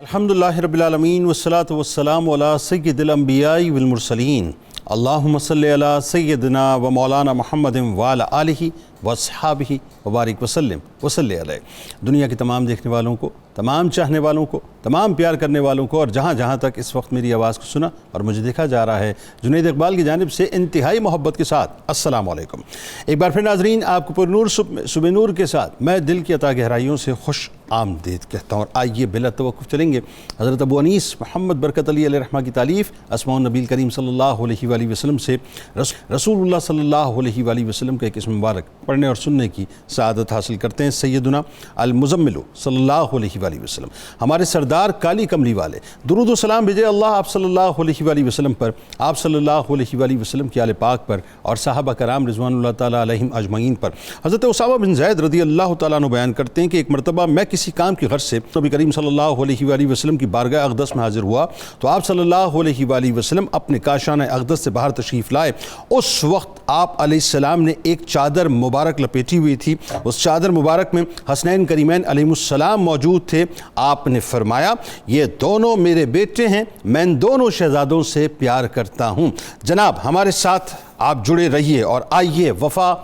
الحمدللہ رب العالمین والصلاة والسلام علی سید الانبیاء والمرسلین اللہم صلی علی سیدنا و مولانا محمد وعلی آلہ واصحابہ وبارک وسلم وصلی علیہ۔ دنیا کے تمام دیکھنے والوں کو، تمام چاہنے والوں کو، تمام پیار کرنے والوں کو، اور جہاں جہاں تک اس وقت میری آواز کو سنا اور مجھے دیکھا جا رہا ہے، جنید اقبال کی جانب سے انتہائی محبت کے ساتھ السلام علیکم۔ ایک بار پھر ناظرین، آپ کو پر نور صبح نور کے ساتھ میں دل کی عطا گہرائیوں سے خوش آمدید کہتا ہوں، اور آئیے بلا توقف چلیں گے حضرت ابو انیس محمد برکت علی علیہ رحمہ کی تالیف اسماء النبی کریم صلی اللہ علیہ وآلہ وسلم سے رسول اللہ صلی اللہ علیہ وآلہ وسلم کا ایک اسم مبارک پڑھنے اور سننے کی سعادت حاصل کرتے ہیں۔ سیدنا المزمل صلی اللہ علیہ وآلہ وسلم، ہمارے سردار کالی کملی والے، درود و سلام بھیجے اللہ آپ صلی اللہ علیہ وآلہ وسلم پر، آپ صلی اللہ علیہ وآلہ وسلم کی آل پاک پر، اور صحابہ کرام رضوان اللہ تعالیٰ علیہم اجمعین پر۔ حضرت اسامہ بن زید رضی اللہ تعالیٰ عنہ بیان کرتے ہیں کہ ایک مرتبہ میں کسی کام کی غرض سے نبی کریم صلی اللہ علیہ وآلہ وسلم کی بارگاہ اقدس میں حاضر ہوا تو آپ صلی اللہ علیہ وآلہ وسلم اپنے کاشانہ اقدس سے باہر تشریف لائے۔ اس وقت آپ علیہ السلام نے ایک چادر مبارک لپیٹی ہوئی تھی، اس چادر مبارک میں حسنین کریمین علیہ السلام موجود تھے۔ آپ نے فرمایا، یہ دونوں میرے بیٹے ہیں، میں ان دونوں شہزادوں سے پیار کرتا ہوں۔ جناب ہمارے ساتھ آپ جڑے رہیے اور آئیے وفا،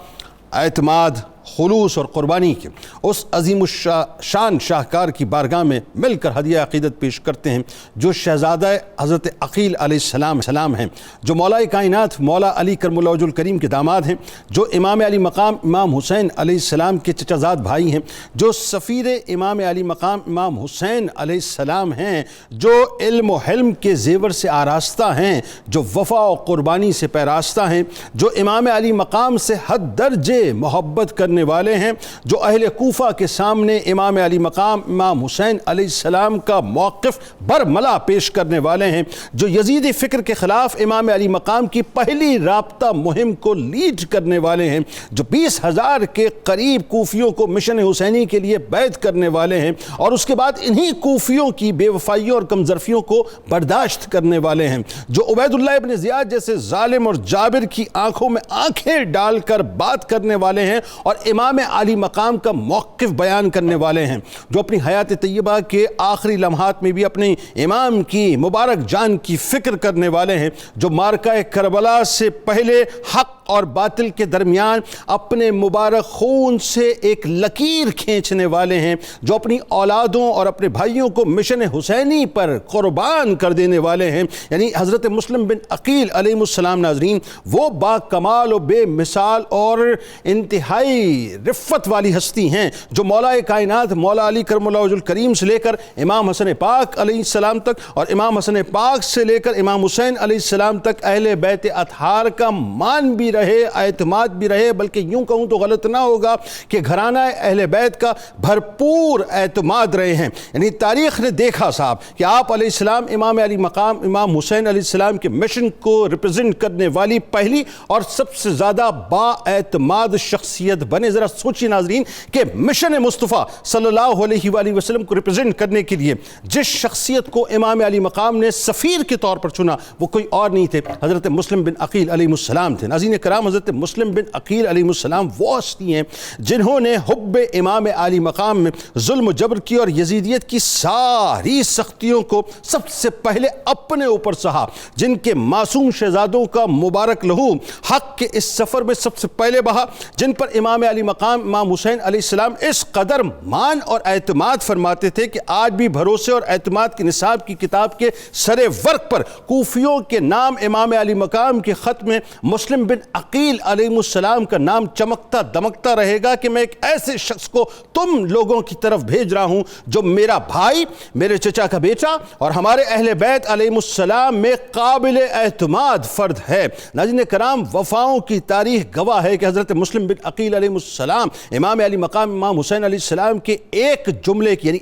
اعتماد، خلوص اور قربانی کے اس عظیم الشان شاہکار کی بارگاہ میں مل کر ہدیہ عقیدت پیش کرتے ہیں، جو شہزادہ حضرت عقیل علیہ السلام ہیں، جو مولا کائنات مولا علی کرم اللہ وجہ الکریم کے داماد ہیں، جو امام علی مقام امام حسین علیہ السلام کے چچا زاد بھائی ہیں، جو سفیر امام علی مقام امام حسین علیہ السلام ہیں، جو علم و حلم کے زیور سے آراستہ ہیں، جو وفا و قربانی سے پیراستہ ہیں، جو امام علی مقام سے حد درجے محبت کرنے والے ہیں، جو اہل کوفہ کے سامنے امام علی مقام امام حسین علیہ السلام کا موقف برملا پیش کرنے والے ہیں، جو یزیدی فکر کے خلاف امام علی مقام کی پہلی رابطہ مہم کو لیڈ کرنے والے ہیں، جو 20,000 کے قریب کوفیوں کو مشن حسینی کے لیے بیعت کرنے والے ہیں، اور اس کے بعد انہی کوفیوں کی بے وفائیوں اور کمزرفیوں کو برداشت کرنے والے ہیں، جو عبید اللہ ابن زیاد جیسے ظالم اور جابر کی آنکھوں میں آنکھیں ڈال کر بات کرنے والے ہیں اور امام علی مقام کا موقف بیان کرنے والے ہیں، جو اپنی حیات طیبہ کے آخری لمحات میں بھی اپنے امام کی مبارک جان کی فکر کرنے والے ہیں، جو مارکہ کربلا سے پہلے حق اور باطل کے درمیان اپنے مبارک خون سے ایک لکیر کھینچنے والے ہیں، جو اپنی اولادوں اور اپنے بھائیوں کو مشن حسینی پر قربان کر دینے والے ہیں، یعنی حضرت مسلم بن عقیل علیہ السلام۔ ناظرین، وہ با کمال و بے مثال اور انتہائی رفت والی ہستی ہیں، جو مولا کائنات مولا علی کرم اللہ وجہ الکریم سے لے کر امام حسن پاک علیہ السلام تک، اور امام حسن پاک سے لے کر امام حسین علیہ السلام تک اہل بیت اطہار کا مان بھی رہے، اعتماد بھی رہے، بلکہ یوں کہوں تو غلط نہ ہوگا کہ گھرانہ اہل بیت کا بھرپور اعتماد رہے ہیں۔ یعنی تاریخ نے دیکھا صاحب کہ آپ علیہ السلام امام علی مقام امام حسین علیہ السلام کے مشن کو ریپرزنٹ کرنے والی پہلی اور سب سے زیادہ با اعتماد شخصیت بنے۔ ذرا سوچیے ناظرین کہ مشن مصطفیٰ صلی اللہ علیہ وآلہ وسلم کو ریپرزنٹ کرنے کے لیے جس شخصیت کو امام علی مقام نے سفیر کے طور پر چنا، وہ کوئی اور نہیں تھے، حضرت مسلم بن عقیل علیہ السلام تھے۔ ناظرین کرام، حضرت مسلم بن عقیل علیہ السلام وہ ہستی ہیں جنہوں نے حب امام علی مقام میں ظلم و جبر کی اور یزیدیت کی ساری سختیوں کو سب سے پہلے اپنے اوپر سہا، جن کے معصوم شہزادوں کا مبارک لہو حق کے اس سفر میں سب سے پہلے بہا، جن پر امام علی مقام امام حسین علیہ السلام اس قدر مان اور اعتماد فرماتے تھے کہ آج بھی بھروسے اور اعتماد کی نصاب کی کتاب کے سر ورق پر کوفیوں کے نام امام علی مقام کے خط میں مسلم بن عقیل علیہ السلام کا نام چمکتا دمکتا رہے گا کہ میں ایک ایسے شخص کو تم لوگوں کی طرف بھیج رہا ہوں جو میرا بھائی، میرے چچا کا بیٹا اور ہمارے اہل بیت علیہ السلام میں قابل اعتماد فرد ہے۔ ناظرین کرام، وفاؤں کی تاریخ گواہ ہے کہ حضرت مسلم بن عقیل علیہ السلام امام علی مقام امام حسین علیہ السلام کے ایک جملے کی، یعنی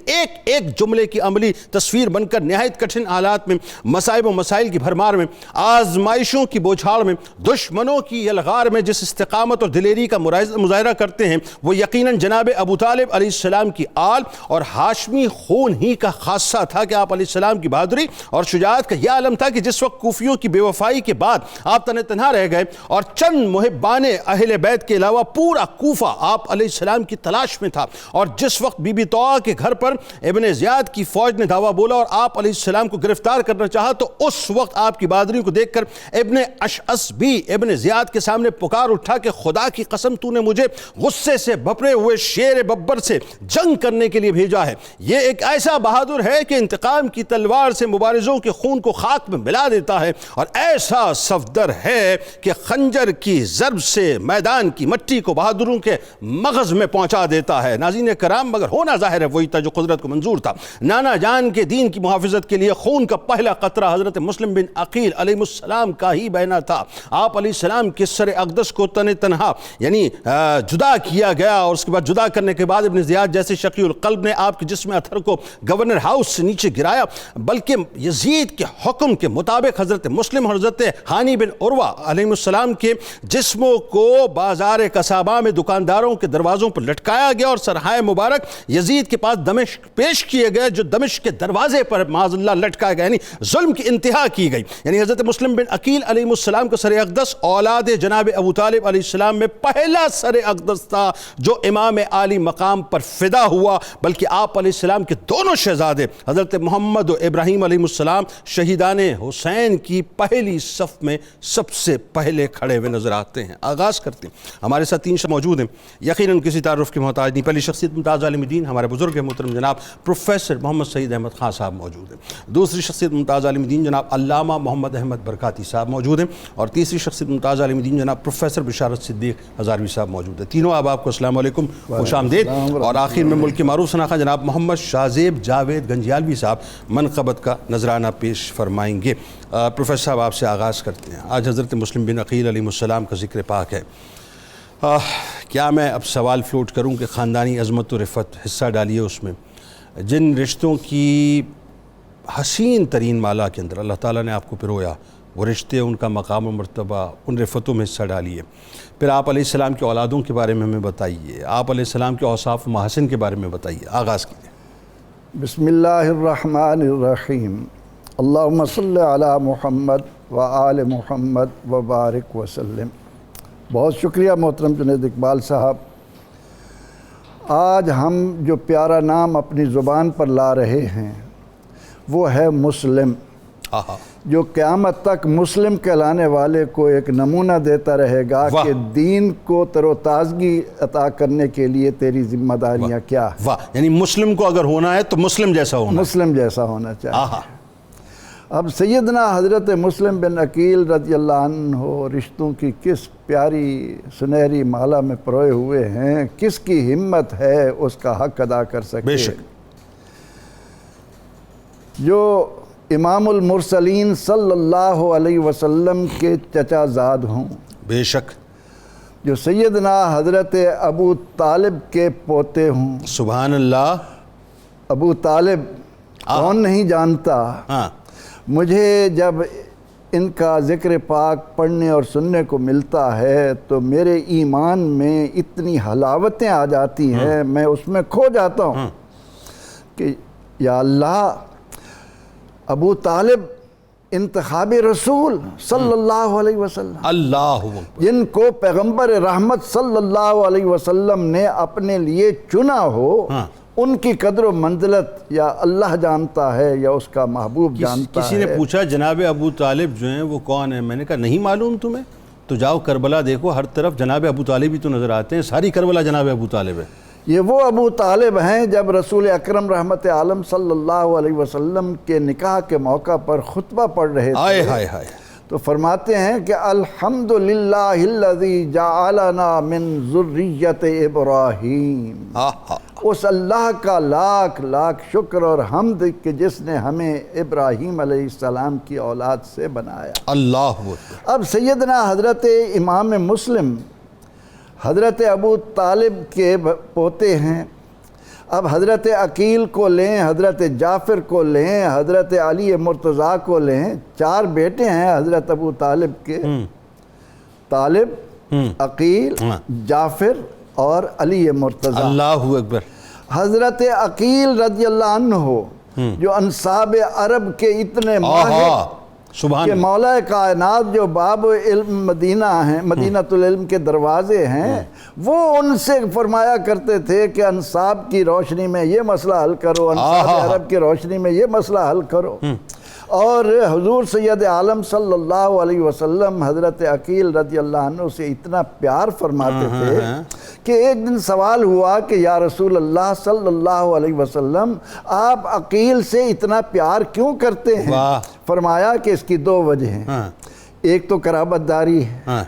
ایک جملے کی عملی تصویر بن کر نہایت کٹھن حالات میں، مصائب و مسائل کی بھرمار میں، آزمائشوں کی بوچھاڑ میں، دشمنوں کی فی الغار میں جس استقامت اور دلیری کا مظاہرہ کرتے ہیں وہ یقیناً جناب ابو طالب علیہ السلام کی آل اور ہاشمی خون ہی کا خاصہ تھا کہ آپ علیہ السلام کی بہادری اور شجاعت کا یہ عالم تھا کہ جس وقت کوفیوں کی بے وفائی کے بعد آپ تنہا رہ گئے اور چند محبان اہل بیت کے علاوہ پورا کوفہ آپ علیہ السلام کی تلاش میں تھا، اور جس وقت بی بی طوع کے گھر پر ابن زیاد کی فوج نے دعویٰ بولا اور آپ علیہ السلام کو گرفتار کرنا چاہا تو اس وقت آپ کی بہادری کو دیکھ کر ابن اشعث بھی ابن زیاد کے سامنے پکار اٹھا کہ خدا کی قسم تو نے مجھے غصے سے بھپڑے ہوئے شیر ببر سے جنگ کرنے کے لیے بھیجا ہے، یہ ایک ایسا بہادر ہے کہ انتقام کی تلوار سے مبارزوں کے خون کو خاک میں ملا دیتا ہے، اور ایسا صفدر ہے کہ خنجر کی ضرب سے میدان کی مٹی کو بہادروں کے مغز میں پہنچا دیتا ہے۔ ناظرین کرام، مگر ہونا ظاہر ہے وہی تھا جو قدرت کو منظور تھا۔ نانا جان کے دین کی محافظت کے لیے خون کا پہلا قطرہ حضرت مسلم بن عقیل علیہ السلام کا ہی بہنا تھا۔ آپ علیہ السلام کے سر اقدس کو تنہا یعنی جدا کیا گیا، اور اس کے بعد جدا کرنے کے بعد ابن زیاد جیسے شقی القلب نے آپ کے جسم اطہر کو گورنر ہاؤس سے نیچے گرایا، بلکہ یزید کے حکم کے مطابق حضرت مسلم اور حضرت ہانی بن عروہ علیہ السلام کے جسموں کو بازار قصابہ میں دکانداروں کے دروازوں پر لٹکایا گیا اور سرحائے مبارک یزید کے پاس دمشق پیش کیے گئے، جو دمشق کے دروازے پر معاذ اللہ لٹکایا گیا، یعنی ظلم کی انتہا کی گئی۔ یعنی حضرت مسلم بن عقیل علیہ السلام کا سر اقدس اولاد جناب ابو طالب علیہ السلام میں پہلا سر اقدس تھا جو امام عالی مقام پر فدا ہوا، بلکہ آپ علیہ السلام کے دونوں شہزادے حضرت محمد و ابراہیم علیہ السلام شہیدان حسین کی پہلی صف میں سب سے پہلے کھڑے ہوئے نظر آتے ہیں۔ آغاز کرتے ہیں، ہمارے ساتھ 3 شخص موجود ہیں، یقیناً کسی تعارف کے محتاج نہیں۔ پہلی شخصیت ممتاز عالم دین ہمارے بزرگ محترم جناب پروفیسر محمد سعید احمد خان صاحب موجود ہیں۔ دوسری شخصیت ممتاز عالم دین جناب علامہ محمد احمد برکاتی صاحب موجود ہیں، اور تیسری شخصیت ممتاز عالم دین جناب پروفیسر بشارت صدیق ہزاروی صاحب موجود ہیں۔ تینوں آپ کو السلام علیکم، خوش آمدید۔ اور آخر میں ملک کے معروف شناخت جناب محمد شاہزیب جاوید گنجیالوی صاحب منقبت کا نذرانہ پیش فرمائیں گے۔ پروفیسر صاحب آپ سے آغاز کرتے ہیں۔ آج حضرت مسلم بن عقیل علیہ السلام کا ذکر پاک ہے، کیا میں اب سوال فلوٹ کروں کہ خاندانی عظمت و رفت حصہ ڈالیے اس میں، جن رشتوں کی حسین ترین مالا کے اندر اللہ تعالیٰ نے آپ کو پرویا، وہ رشتے، ان کا مقام و مرتبہ، ان رفتوں میں حصہ ڈالیے۔ پھر آپ علیہ السلام کے اولادوں کے بارے میں ہمیں بتائیے، آپ علیہ السلام کے اوصاف و محاسن کے بارے میں بتائیے۔ آغاز کیجیے۔ بسم اللہ الرحمن الرحیم، اللہم صلی علی محمد و آل محمد و بارک وسلم۔ بہت شکریہ محترم جنید اقبال صاحب۔ آج ہم جو پیارا نام اپنی زبان پر لا رہے ہیں وہ ہے مسلم، جو قیامت تک مسلم کہلانے والے کو ایک نمونہ دیتا رہے گا کہ دین کو تر و تازگی عطا کرنے کے لیے تیری ذمہ داریاں کیا ہیں۔ واہ، یعنی مسلم کو اگر ہونا ہے تو مسلم جیسا ہونا، مسلم جیسا ہونا چاہیے۔ اب سیدنا حضرت مسلم بن عقیل رضی اللہ عنہ رشتوں کی کس پیاری سنہری مالا میں پروئے ہوئے ہیں، کس کی ہمت ہے اس کا حق ادا کر سکے۔ بے شک جو امام المرسلین صلی اللہ علیہ وسلم کے چچا زاد ہوں، بے شک، جو سیدنا حضرت ابو طالب کے پوتے ہوں۔ سبحان اللہ۔ ابو طالب کون نہیں جانتا؟ مجھے جب ان کا ذکر پاک پڑھنے اور سننے کو ملتا ہے تو میرے ایمان میں اتنی حلاوتیں آ جاتی ہیں، میں اس میں کھو جاتا ہوں کہ یا اللہ، ابو طالب انتخاب رسول صلی اللہ علیہ وسلم، اللہ جن کو پیغمبر رحمت صلی اللہ علیہ وسلم نے اپنے لیے چنا ہو، ان کی قدر و منزلت یا اللہ جانتا ہے یا اس کا محبوب جانتا ہے۔ کسی نے پوچھا جناب ابو طالب جو ہیں وہ کون ہیں؟ میں نے کہا نہیں معلوم تمہیں؟ تو جاؤ کربلا دیکھو، ہر طرف جناب ابو طالب ہی تو نظر آتے ہیں، ساری کربلا جناب ابو طالب ہے۔ یہ وہ ابو طالب ہیں جب رسول اکرم رحمت عالم صلی اللہ علیہ وسلم کے نکاح کے موقع پر خطبہ پڑھ رہے تھے تو فرماتے ہیں کہ الحمدللہ الذی جعلنا من ذریت ابراہیم، اس اللہ کا لاکھ لاکھ شکر اور حمد کہ جس نے ہمیں ابراہیم علیہ السلام کی اولاد سے بنایا۔ اللہ۔ اب سیدنا حضرت امام مسلم حضرت ابو طالب کے پوتے ہیں، اب حضرت عقیل کو لیں، حضرت جعفر کو لیں، حضرت علی مرتضیٰ کو لیں، 4 بیٹے ہیں حضرت ابو طالب کے، طالب، عقیل، جعفر اور علی مرتضی۔ اللہ اکبر۔ حضرت عقیل رضی اللہ عنہ جو انصاب عرب کے اتنے ماہر کہ مولا کائنات جو باب علم مدینہ ہیں، مدینۃ العلم کے دروازے ہیں، وہ ان سے فرمایا کرتے تھے کہ انصاب کی روشنی میں یہ مسئلہ حل کرو، انصاب عرب کی روشنی میں یہ مسئلہ حل کرو۔ اور حضور سید عالم صلی اللہ علیہ وسلم حضرت عقیل رضی اللہ عنہ سے اتنا پیار فرماتے تھے کہ ایک دن سوال ہوا کہ یا رسول اللہ صلی اللہ علیہ وسلم آپ عقیل سے اتنا پیار کیوں کرتے ہیں؟ فرمایا کہ اس کی دو وجہ ہیں، ایک تو قرابت داری ہے،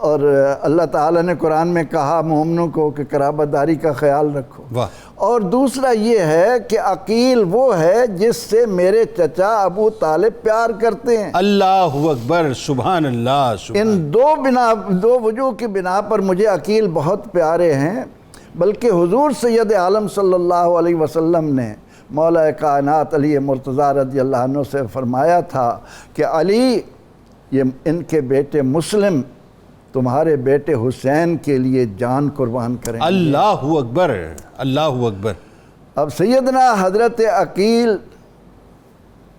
اور اللہ تعالیٰ نے قرآن میں کہا مومنوں کو کہ قرابت داری کا خیال رکھو، اور دوسرا یہ ہے کہ عقیل وہ ہے جس سے میرے چچا ابو طالب پیار کرتے ہیں۔ اللہ اکبر، سبحان اللہ۔ ان دو وجوہ کی بنا پر مجھے عقیل بہت پیارے ہیں، بلکہ حضور سید عالم صلی اللہ علیہ وسلم نے مولا کائنات علی مرتضی رضی اللہ عنہ سے فرمایا تھا کہ علی، یہ ان کے بیٹے مسلم تمہارے بیٹے حسین کے لیے جان قربان کریں گے۔ اللہ اکبر، اللہ اکبر۔ اب سیدنا حضرت عقیل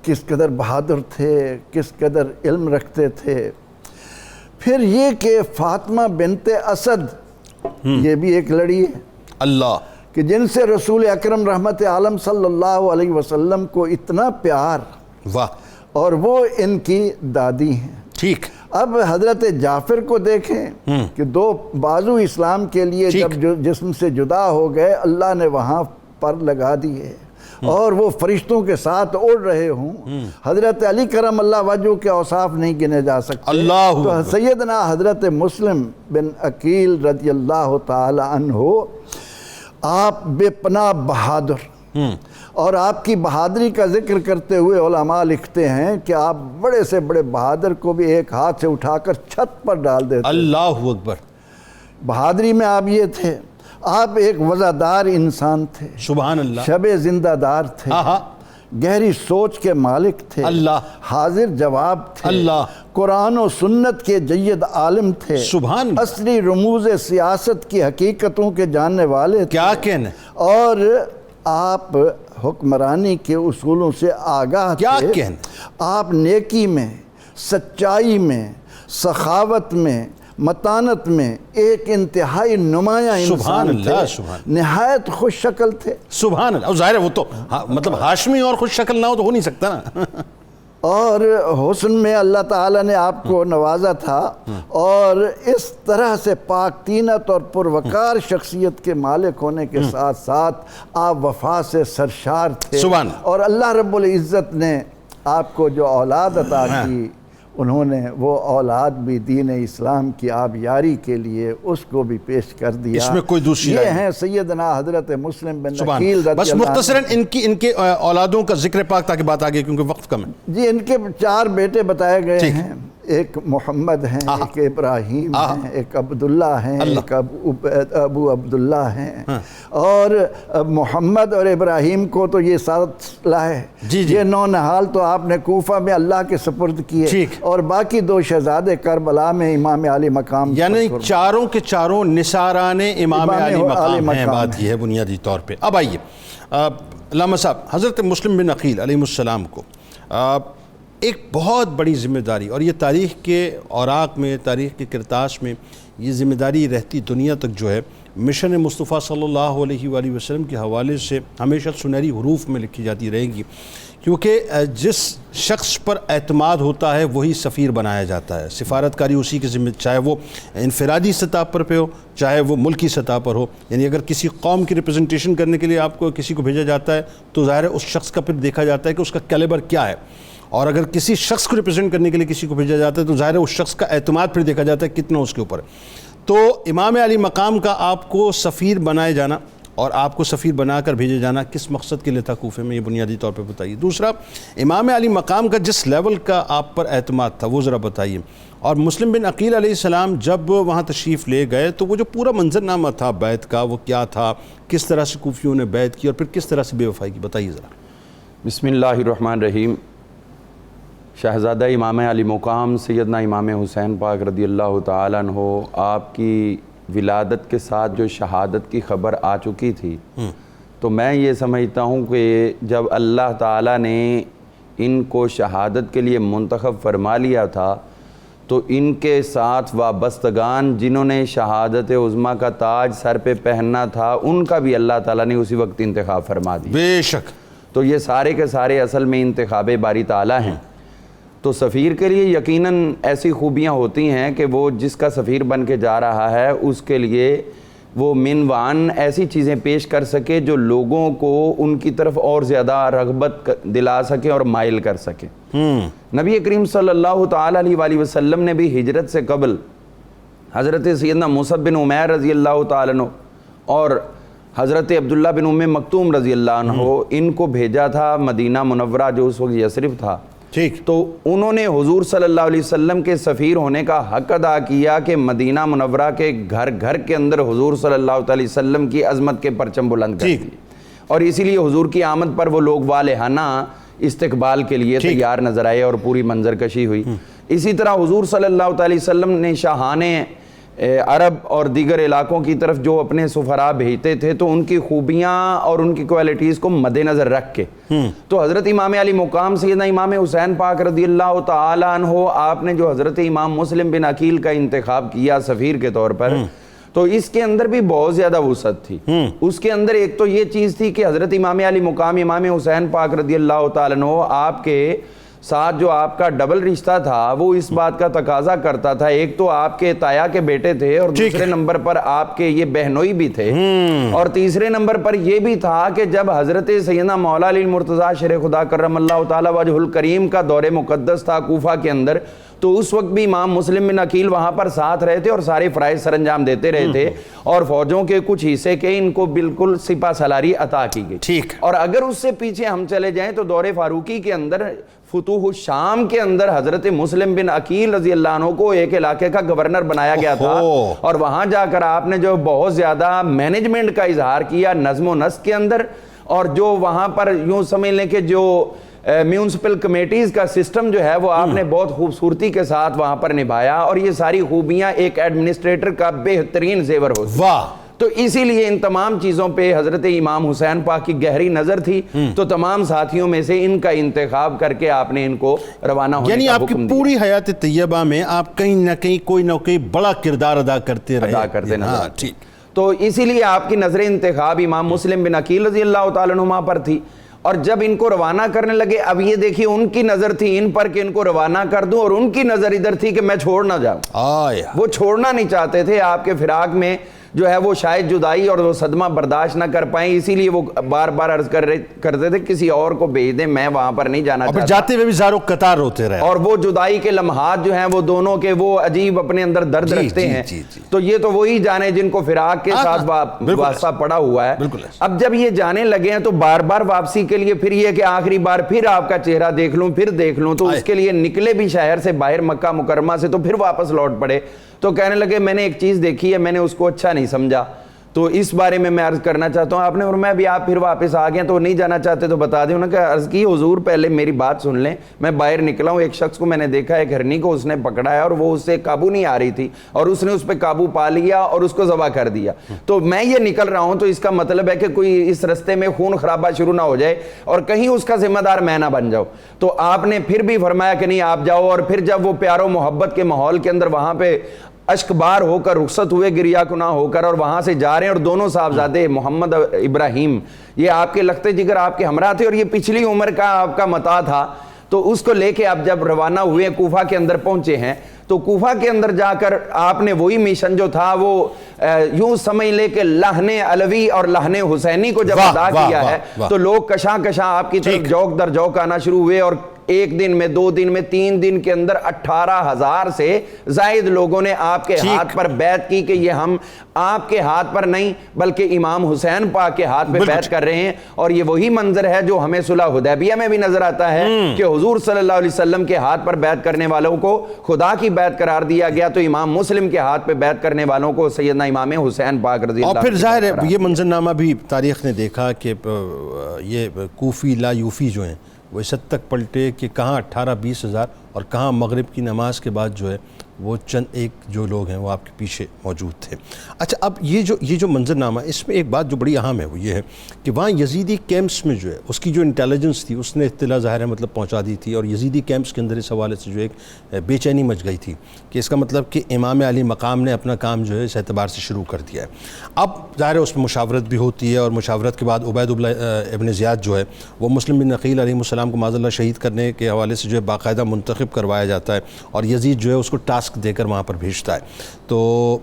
کس قدر بہادر تھے، کس قدر علم رکھتے تھے۔ پھر یہ کہ فاطمہ بنت اسد یہ بھی ایک لڑی ہے اللہ کہ جن سے رسول اکرم رحمت عالم صلی اللہ علیہ وسلم کو اتنا پیار، اور وہ ان کی دادی ہیں۔ ٹھیک۔ اب حضرت جعفر کو دیکھیں کہ دو بازو اسلام کے لیے جب جسم سے جدا ہو گئے، اللہ نے وہاں پر لگا دیے اور وہ فرشتوں کے ساتھ اڑ رہے ہوں۔ حضرت علی کرم اللہ وجہ کے اوصاف نہیں گنے جا سکتے۔ تو سیدنا حضرت مسلم بن عقیل رضی اللہ تعالی عنہ آپ بے پناہ بہادر، اور آپ کی بہادری کا ذکر کرتے ہوئے علماء لکھتے ہیں کہ آپ بڑے سے بڑے بہادر کو بھی ایک ہاتھ سے اٹھا کر چھت پر ڈال دیتے۔ اللہ اکبر۔ بہادری میں آپ یہ تھے، آپ ایک وزادار انسان تھے، سبحان اللہ، شب زندہ دار تھے، گہری سوچ کے مالک تھے، اللہ، حاضر جواب تھے، اللہ، قرآن و سنت کے جید عالم تھے، سبحان اللہ، اصلی رموز سیاست کی حقیقتوں کے جاننے والے تھے، کیا کہنے، اور آپ حکمرانی کے اصولوں سے آگاہ کیا تھے۔ کہنے، آپ نیکی میں، سچائی میں، سخاوت میں، متانت میں ایک انتہائی نمایاں انسان تھے، نہایت خوش شکل تھے۔ سبحان اللہ۔ اور ظاہر ہے وہ تو مطلب ہاشمی اور خوش شکل نہ ہو تو ہو نہیں سکتا نا۔ اور حسن میں اللہ تعالیٰ نے آپ کو نوازا تھا، اور اس طرح سے پاک طینت اور پروقار شخصیت کے مالک ہونے کے ساتھ ساتھ آپ وفا سے سرشار تھے، اور اللہ رب العزت نے آپ کو جو اولاد عطا کی، انہوں نے وہ اولاد بھی دین اسلام کی آبیاری کے لیے اس کو بھی پیش کر دیا۔ اس میں کوئی دوسری یہ ہیں سیدنا حضرت مسلم بن عقیل رضی اللہ عنہ۔ بس مختصراً ان کے اولادوں کا ذکر پاک تاکہ بات آگے، کیونکہ وقت کم ہے۔ جی، ان کے 4 بیٹے بتائے گئے ہیں، ایک محمد ہیں، ایک ابراہیم ہیں، ایک عبداللہ ہیں، ایک ابو عبداللہ ہیں۔ اور محمد اور ابراہیم کو تو یہ 7 لائے، یہ 9 نہال تو آپ نے کوفہ میں اللہ کے سپرد کیے، اور باقی 2 شہزادے کربلا میں امام علی مقام، یعنی چاروں کے چاروں نثاران امام علی مقام ہیں۔ بات یہ ہے بنیادی طور پہ۔ اب آئیے علامہ صاحب، حضرت مسلم بن عقیل علیہ السلام کو ایک بہت بڑی ذمہ داری، اور یہ تاریخ کے اوراق میں، تاریخ کے کرتاس میں یہ ذمہ داری رہتی دنیا تک جو ہے، مشن مصطفیٰ صلی اللہ علیہ وآلہ وسلم کے حوالے سے ہمیشہ سنہری حروف میں لکھی جاتی رہے گی، کیونکہ جس شخص پر اعتماد ہوتا ہے وہی سفیر بنایا جاتا ہے۔ سفارتکاری اسی کے ذمہ، چاہے وہ انفرادی سطح پر ہو، چاہے وہ ملکی سطح پر ہو، یعنی اگر کسی قوم کی ریپرزنٹیشن کرنے کے لیے آپ کو کسی کو بھیجا جاتا ہے تو ظاہر ہے اس شخص کا پھر دیکھا جاتا ہے کہ اس کا کیلیبر کیا ہے، اور اگر کسی شخص کو ریپرزینٹ کرنے کے لیے کسی کو بھیجا جاتا ہے تو ظاہر ہے اس شخص کا اعتماد پھر دیکھا جاتا ہے کتنا اس کے اوپر ہے۔ تو امام علی مقام کا آپ کو سفیر بنائے جانا اور آپ کو سفیر بنا کر بھیجے جانا کس مقصد کے لیے تھا کوفے میں، یہ بنیادی طور پہ بتائیے۔ دوسرا، امام علی مقام کا جس لیول کا آپ پر اعتماد تھا وہ ذرا بتائیے، اور مسلم بن عقیل علیہ السلام جب وہاں تشریف لے گئے تو وہ جو پورا منظرنامہ تھا بیعت کا وہ کیا تھا، کس طرح سے کوفیوں نے بیعت کی اور پھر کس طرح سے بے وفائی کی، بتائیے ذرا۔ بسم اللہ الرحمن الرحیم۔ شہزادہ امام علی مقام سیدنا امام حسین پاک رضی اللہ تعالیٰ عنہ آپ کی ولادت کے ساتھ جو شہادت کی خبر آ چکی تھی، تو میں یہ سمجھتا ہوں کہ جب اللہ تعالیٰ نے ان کو شہادت کے لیے منتخب فرما لیا تھا تو ان کے ساتھ وابستگان جنہوں نے شہادت عظمیٰ کا تاج سر پہ پہننا تھا ان کا بھی اللہ تعالیٰ نے اسی وقت انتخاب فرما دیا۔ بے شک۔ تو یہ سارے کے سارے اصل میں انتخاب باری تعالیٰ ہیں۔ تو سفیر کے لیے یقیناً ایسی خوبیاں ہوتی ہیں کہ وہ جس کا سفیر بن کے جا رہا ہے اس کے لیے وہ منوان ایسی چیزیں پیش کر سکے جو لوگوں کو ان کی طرف اور زیادہ رغبت دلا سکے اور مائل کر سکے۔ نبی کریم صلی اللہ تعالیٰ علیہ وآلہ وسلم نے بھی ہجرت سے قبل حضرت سیدنا مصعب بن عمیر رضی اللہ تعالیٰ عنہ اور حضرت عبداللہ بن ام مکتوم رضی اللہ عنہ ان کو بھیجا تھا مدینہ منورہ جو اس وقت یثرب تھا۔ ٹھیک۔ تو انہوں نے حضور صلی اللہ علیہ وسلم کے سفیر ہونے کا حق ادا کیا کہ مدینہ منورہ کے گھر گھر کے اندر حضور صلی اللہ علیہ وسلم کی عظمت کے پرچم بلند کر دیے، اور اسی لیے حضور کی آمد پر وہ لوگ والہانہ استقبال کے لیے تیار نظر آئے اور پوری منظر کشی ہوئی۔ اسی طرح حضور صلی اللہ علیہ وسلم نے شاہان عرب اور دیگر علاقوں کی طرف جو اپنے سفراء بھیجتے تھے تو ان کی خوبیاں اور ان کی کوالٹیز کو مد نظر رکھ کے تو حضرت امام علی مقام سیدنا امام حسین پاک رضی اللہ تعالیٰ عنہ آپ نے جو حضرت امام مسلم بن عقیل کا انتخاب کیا سفیر کے طور پر، تو اس کے اندر بھی بہت زیادہ وسعت تھی۔ اس کے اندر ایک تو یہ چیز تھی کہ حضرت امام علی مقام امام حسین پاک رضی اللہ تعالیٰ عنہ آپ کے ساتھ جو آپ کا ڈبل رشتہ تھا وہ اس بات کا تقاضا کرتا تھا، ایک تو آپ کے تایا کے بیٹے تھے اور دوسرے نمبر پر آپ کے یہ بہنوئی بھی تھے، اور تیسرے نمبر پر یہ بھی تھا کہ جب حضرت سیدنا مولا علی المرتضیٰ شیر خدا کرم اللہ تعالیٰ وجہ الکریم کا دور مقدس تھا کوفہ کے اندر، تو اس وقت بھی امام مسلم بن عقیل وہاں پر ساتھ رہے تھے اور سارے فرائض سر انجام دیتے رہے تھے، اور فوجوں کے کچھ حصے کے ان کو بالکل سپہ سالاری عطا کی گئی۔ ٹھیک۔ اور اگر اس سے پیچھے ہم چلے جائیں تو دور فاروقی کے اندر فتوح الشام کے اندر حضرت مسلم بن عقیل رضی اللہ عنہ کو ایک علاقے کا گورنر بنایا گیا تھا، اور وہاں جا کر آپ نے جو بہت زیادہ مینجمنٹ کا اظہار کیا نظم و نسق کے اندر، اور جو وہاں پر یوں سمجھ لیں کہ جو میونسپل کمیٹیز کا سسٹم جو ہے وہ آپ نے بہت خوبصورتی کے ساتھ وہاں پر نبھایا، اور یہ ساری خوبیاں ایک ایڈمنسٹریٹر کا بہترین زیور ہوتی۔ واہ۔ تو اسی لیے ان تمام چیزوں پہ حضرت امام حسین پاک کی گہری نظر تھی، تو تمام ساتھیوں میں سے ان کا انتخاب کر کے آپ نے ان کو روانہ ہونے کا حکم دیا۔ یعنی آپ کی پوری حیات طیبہ میں آپ کہیں نہ کہیں کوئی نہ کوئی بڑا کردار ادا کرتے رہے۔ ادا کرتے نظر۔ ٹھیک۔ تو اسی لیے آپ کی نظر انتخاب امام مسلم بن عقیل رضی اللہ تعالیٰ عنہ پر تھی، اور جب ان کو روانہ کرنے لگے اب یہ دیکھیے ان کی نظر تھی ان پر کہ ان کو روانہ کر دوں، اور ان کی نظر ادھر تھی کہ میں چھوڑ نہ جاؤں۔ وہ چھوڑنا نہیں چاہتے تھے، آپ کے فراق میں جو ہے وہ شاید جدائی اور وہ صدمہ برداشت نہ کر پائیں، اسی لیے وہ بار بار عرض کرتے تھے کسی اور کو بھیج دیں، میں وہاں پر نہیں جانا چاہتا۔ اور جاتے ہوئے بھی زارو قطار ہوتے رہے، اور وہ جدائی کے لمحات جو ہیں وہ دونوں کے وہ عجیب اپنے اندر درد رکھتے ہیں۔ تو یہ تو وہی جانے جن کو فراق کے ساتھ واسطہ پڑا ہوا ہے۔ اب جب یہ جانے لگے ہیں تو بار بار واپسی کے لیے پھر یہ کہ آخری بار پھر آپ کا چہرہ دیکھ لوں پھر دیکھ لوں، تو اس کے لیے نکلے بھی شہر سے باہر مکہ مکرمہ سے، تو پھر واپس لوٹ پڑے، تو کہنے لگے میں نے ایک چیز دیکھی ہے میں نے اس کو اچھا نہیں سمجھا، تو اس بارے میں عرض کرنا چاہتا ہوں۔ آپ نے فرمایا بھی آپ پھر واپس آ گئے تو نہیں جانا چاہتے تو بتا دیں۔ انہوں نے عرض کی حضور پہلے میری بات سن لیں، میں باہر نکلا ہوں، ایک شخص کو میں نے دیکھا ایک ہرنی کو اس نے پکڑا ہے اور وہ اس سے قابو نہیں آ رہی تھی، اور اس نے اس پہ قابو پا لیا اور اس کو ذبح کر دیا، تو میں یہ نکل رہا ہوں، تو اس کا مطلب ہے کہ کوئی اس رستے میں خون خرابہ شروع نہ ہو جائے اور کہیں اس کا ذمہ دار میں نہ بن جاؤ۔ تو آپ نے پھر بھی فرمایا کہ نہیں آپ جاؤ، اور پھر جب وہ پیار و محبت کے ماحول کے اندر وہاں پہ اشک بار ہو کر رخصت ہوئے گریا کنا ہو کر اور وہاں سے جا رہے ہیں، اور دونوں صاحبزادے محمد ابراہیم یہ آپ کے لخت جگر آپ کے ہمراہ تھے، اور یہ پچھلی عمر کا آپ کا متا تھا، تو اس کو لے کے آپ جب روانہ ہوئے کوفہ کے اندر پہنچے ہیں، تو کوفہ کے اندر جا کر آپ نے وہی مشن جو تھا وہ یوں سمجھ لے کہ لہن علوی اور لہن حسینی کو جب ادا کیا ہے تو لوگ کشاں کشاں آپ کی طرف جوک در جوک آنا شروع ہوئے، اور ایک دن میں 2 دن میں 3 دن کے اندر 18,000 سے زائد لوگوں نے آپ کے ہاتھ پر بیعت کی کہ یہ ہم آپ کے ہاتھ پر نہیں بلکہ امام حسین پاک کے ہاتھ پہ بیعت کر رہے ہیں۔ اور یہ وہی منظر ہے جو ہمیں صلح حدیبیہ میں بھی نظر آتا ہے کہ حضور صلی اللہ علیہ وسلم کے ہاتھ پر بیعت کرنے والوں کو خدا کی بیعت قرار دیا گیا، تو امام مسلم کے ہاتھ پہ بیعت کرنے والوں کو سیدنا امام حسین پاک رضی اللہ عنہ۔ اور پھر ظاہر ہے یہ منظرنامہ بھی تاریخ نے دیکھا کہ یہ کوفی لا یوفی جو ہیں وہ اس حد تک پلٹے کہ کہاں 18-20 ہزار اور کہاں مغرب کی نماز کے بعد جو ہے وہ چند ایک جو لوگ ہیں وہ آپ کے پیچھے موجود تھے۔ اچھا، اب یہ جو منظرنامہ ہے، اس میں ایک بات جو بڑی اہم ہے وہ یہ ہے کہ وہاں یزیدی کیمپس میں جو ہے اس کی جو انٹیلیجنس تھی اس نے اطلاع ظاہر ہے مطلب پہنچا دی تھی، اور یزیدی کیمپس کے اندر اس حوالے سے جو ایک بے چینی مچ گئی تھی کہ اس کا مطلب کہ امام علی مقام نے اپنا کام جو ہے اس اعتبار سے شروع کر دیا ہے۔ اب ظاہر ہے اس میں مشاورت بھی ہوتی ہے، اور مشاورت کے بعد عبید اللہ ابن زیاد جو ہے وہ مسلم بن عقیل علیہ السلام کو معاذ اللہ شہید کرنے کے حوالے سے جو ہے باقاعدہ منتخب کروایا جاتا ہے، اور یزید جو ہے اس کو ٹاسک دے کر وہاں پر بھیجتا ہے، تو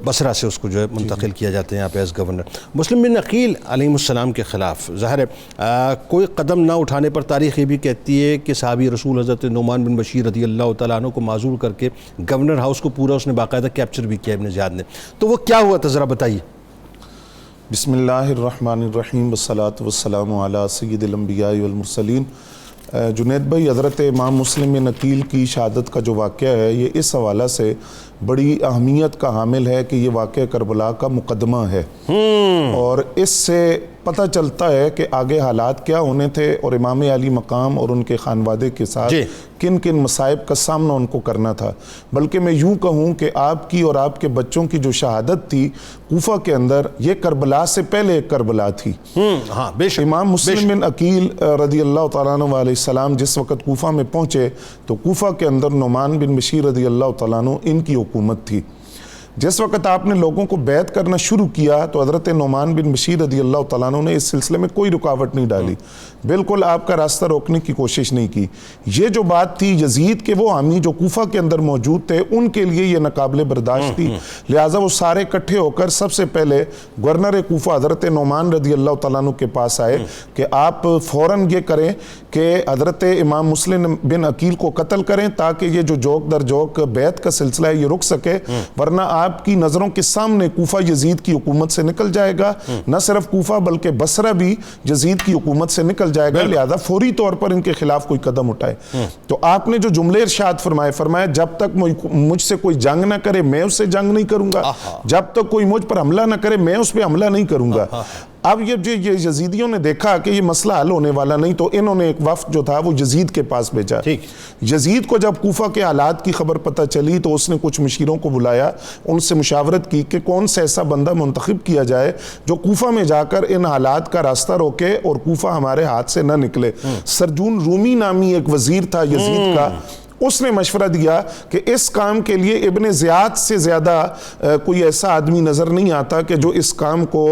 بصرہ سے اس کو جو ہے منتقل کیا جاتا ہے یہاں پہ ایز گورنر۔ مسلم بن عقیل علیہ السلام کے خلاف ظاہر ہے کوئی قدم نہ اٹھانے پر تاریخ یہ بھی کہتی ہے کہ صحابی رسول حضرت نعمان بن بشیر رضی اللہ تعالیٰ عنہ کو معزول کر کے گورنر ہاؤس کو پورا اس نے باقاعدہ کیپچر بھی کیا ابن زیاد نے، تو وہ کیا ہوا تھا ذرا بتائیے۔ بسم اللہ الرحمن الرحیم والصلاة والسلام علی سید الانبیاء والمرسلین۔ جنید بھائی، حضرت امام مسلم بن عقیل کی شہادت کا جو واقعہ ہے یہ اس حوالہ سے بڑی اہمیت کا حامل ہے کہ یہ واقعہ کربلا کا مقدمہ ہے، اور اس سے پتہ چلتا ہے کہ آگے حالات کیا ہونے تھے اور امام علی مقام اور ان کے خانوادے کے ساتھ کن کن مصائب کا سامنا ان کو کرنا تھا۔ بلکہ میں یوں کہوں کہ آپ کی اور آپ کے بچوں کی جو شہادت تھی کوفہ کے اندر، یہ کربلا سے پہلے ایک کربلا تھی۔ امام مسلم بن عقیل رضی اللہ تعالیٰ عنہ علیہ السلام جس وقت کوفہ میں پہنچے تو کوفہ کے اندر نعمان بن بشیر رضی اللہ تعالیٰ عنہ ان کی حکومت تھی۔ جس وقت آپ نے لوگوں کو بیعت کرنا شروع کیا تو حضرت نعمان بن بشیر رضی اللہ تعالیٰ عنہ نے اس سلسلے میں کوئی رکاوٹ نہیں ڈالی، بالکل آپ کا راستہ روکنے کی کوشش نہیں کی۔ یہ جو بات تھی یزید کے وہ حامی جو کوفہ کے اندر موجود تھے ان کے لیے یہ ناقابل برداشت تھی، لہٰذا وہ سارے اکٹھے ہو کر سب سے پہلے گورنر کوفہ حضرت نعمان رضی اللہ تعالیٰ عنہ کے پاس آئے کہ آپ فوراً یہ کریں کہ حضرت امام مسلم بن عقیل کو قتل کریں تاکہ یہ جو جوک در جوک بیعت کا سلسلہ ہے یہ رک سکے، ورنہ آپ کی نظروں کے سامنے کوفہ یزید کی حکومت سے نکل جائے گا، نہ صرف کوفہ بلکہ بصرہ بھی یزید کی حکومت سے نکل جائے گا، لہذا فوری طور پر ان کے خلاف کوئی قدم اٹھائے۔ تو آپ نے جو جملے ارشاد فرمایا جب تک مجھ سے کوئی جنگ نہ کرے میں اس سے جنگ نہیں کروں گا، جب تک کوئی مجھ پر حملہ نہ کرے میں اس پہ حملہ نہیں کروں گا۔ اب یہ یزیدیوں نے دیکھا کہ یہ مسئلہ حل ہونے والا نہیں تو انہوں نے ایک وفد جو تھا وہ یزید کے پاس بھیجا۔ یزید کو جب کوفہ کے حالات کی خبر پتہ چلی تو اس نے کچھ مشیروں کو بلایا، ان سے مشاورت کی کہ کون سا ایسا بندہ منتخب کیا جائے جو کوفہ میں جا کر ان حالات کا راستہ روکے اور کوفہ ہمارے ہاتھ سے نہ نکلے۔ سرجون رومی نامی ایک وزیر تھا یزید کا، اس نے مشورہ دیا کہ اس کام کے لیے ابن زیاد سے زیادہ کوئی ایسا آدمی نظر نہیں آتا کہ جو اس کام کو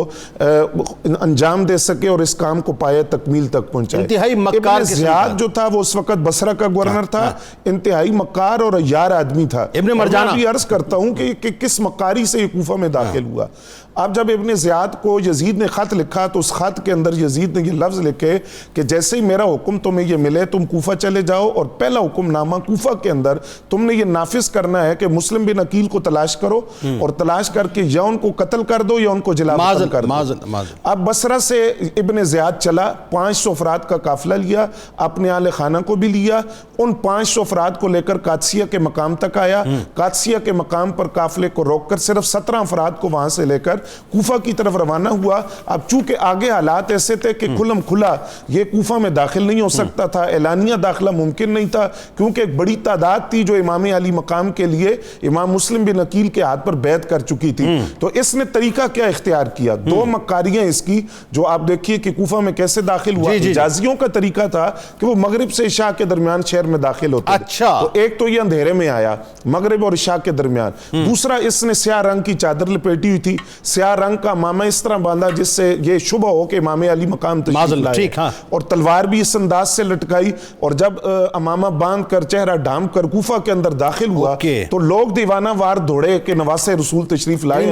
انجام دے سکے اور اس کام کو پایہ تکمیل تک پہنچائے۔ انتہائی مکار ابن زیاد جو تھا وہ اس وقت بصرہ کا گورنر تھا، انتہائی مکار اور عیار آدمی تھا۔ ابن مرجانہ، میں بھی عرض کرتا ہوں کہ کس مکاری سے یہ کوفہ میں داخل ہوا۔ اب جب ابن زیاد کو یزید نے خط لکھا تو اس خط کے اندر یزید نے یہ لفظ لکھے کہ جیسے ہی میرا حکم تمہیں یہ ملے تم کوفہ چلے جاؤ، اور پہلا حکم نامہ کوفہ کے اندر تم نے یہ نافذ کرنا ہے کہ مسلم بن عقیل کو تلاش کرو، اور تلاش کر کے یا ان کو قتل کر دو یا ان کو جلا وطن کر دو۔ اب بصرہ سے ابن زیاد چلا، 500 افراد کا قافلہ لیا، اپنے آل خانہ کو بھی لیا، ان 500 افراد کو لے کر قادسیہ کے مقام تک آیا۔ قادسیہ کے مقام پر قافلے کو روک کر صرف 17 افراد کو وہاں سے لے کر کوفہ کی طرف روانہ ہوا۔ اب چونکہ آگے حالات ایسے تھے کہ کھلم کھلا یہ کوفہ میں داخل نہیں ہو سکتا تھا، اعلانیہ داخلہ ممکن نہیں تھا، کیونکہ ایک بڑی تعداد تھی جو امام علی مقام کے لیے امام مسلم بن عقیل کے ہاتھ پر بیعت کر چکی تھی۔ تو اس نے طریقہ کیا اختیار کیا؟ دو مکاریاں اس کی جو آپ دیکھیے کہ کوفہ میں کیسے داخل ہوا۔ حجازیوں کا طریقہ تھا کہ وہ مغرب سے عشاء کے درمیان شہر میں داخل ہوتے تھے۔ تو ایک تو یہ اندھیرے میں آیا مغرب اور عشاء کے درمیان، دوسرا اس نے سیاہ رنگ کی چادر لپیٹی ہوئی تھی، سیاہ رنگ کا امامہ اس طرح باندھا جس سے یہ شبہ ہو کہ امام علی مقام تشریف لائے، اور تلوار بھی اس انداز سے لٹکائی، اور جب امامہ باندھ کر چہرہ ڈھام کر کوفہ کے اندر داخل ہوا تو لوگ دیوانہ وار دوڑے کہ نواسہ رسول تشریف لائے،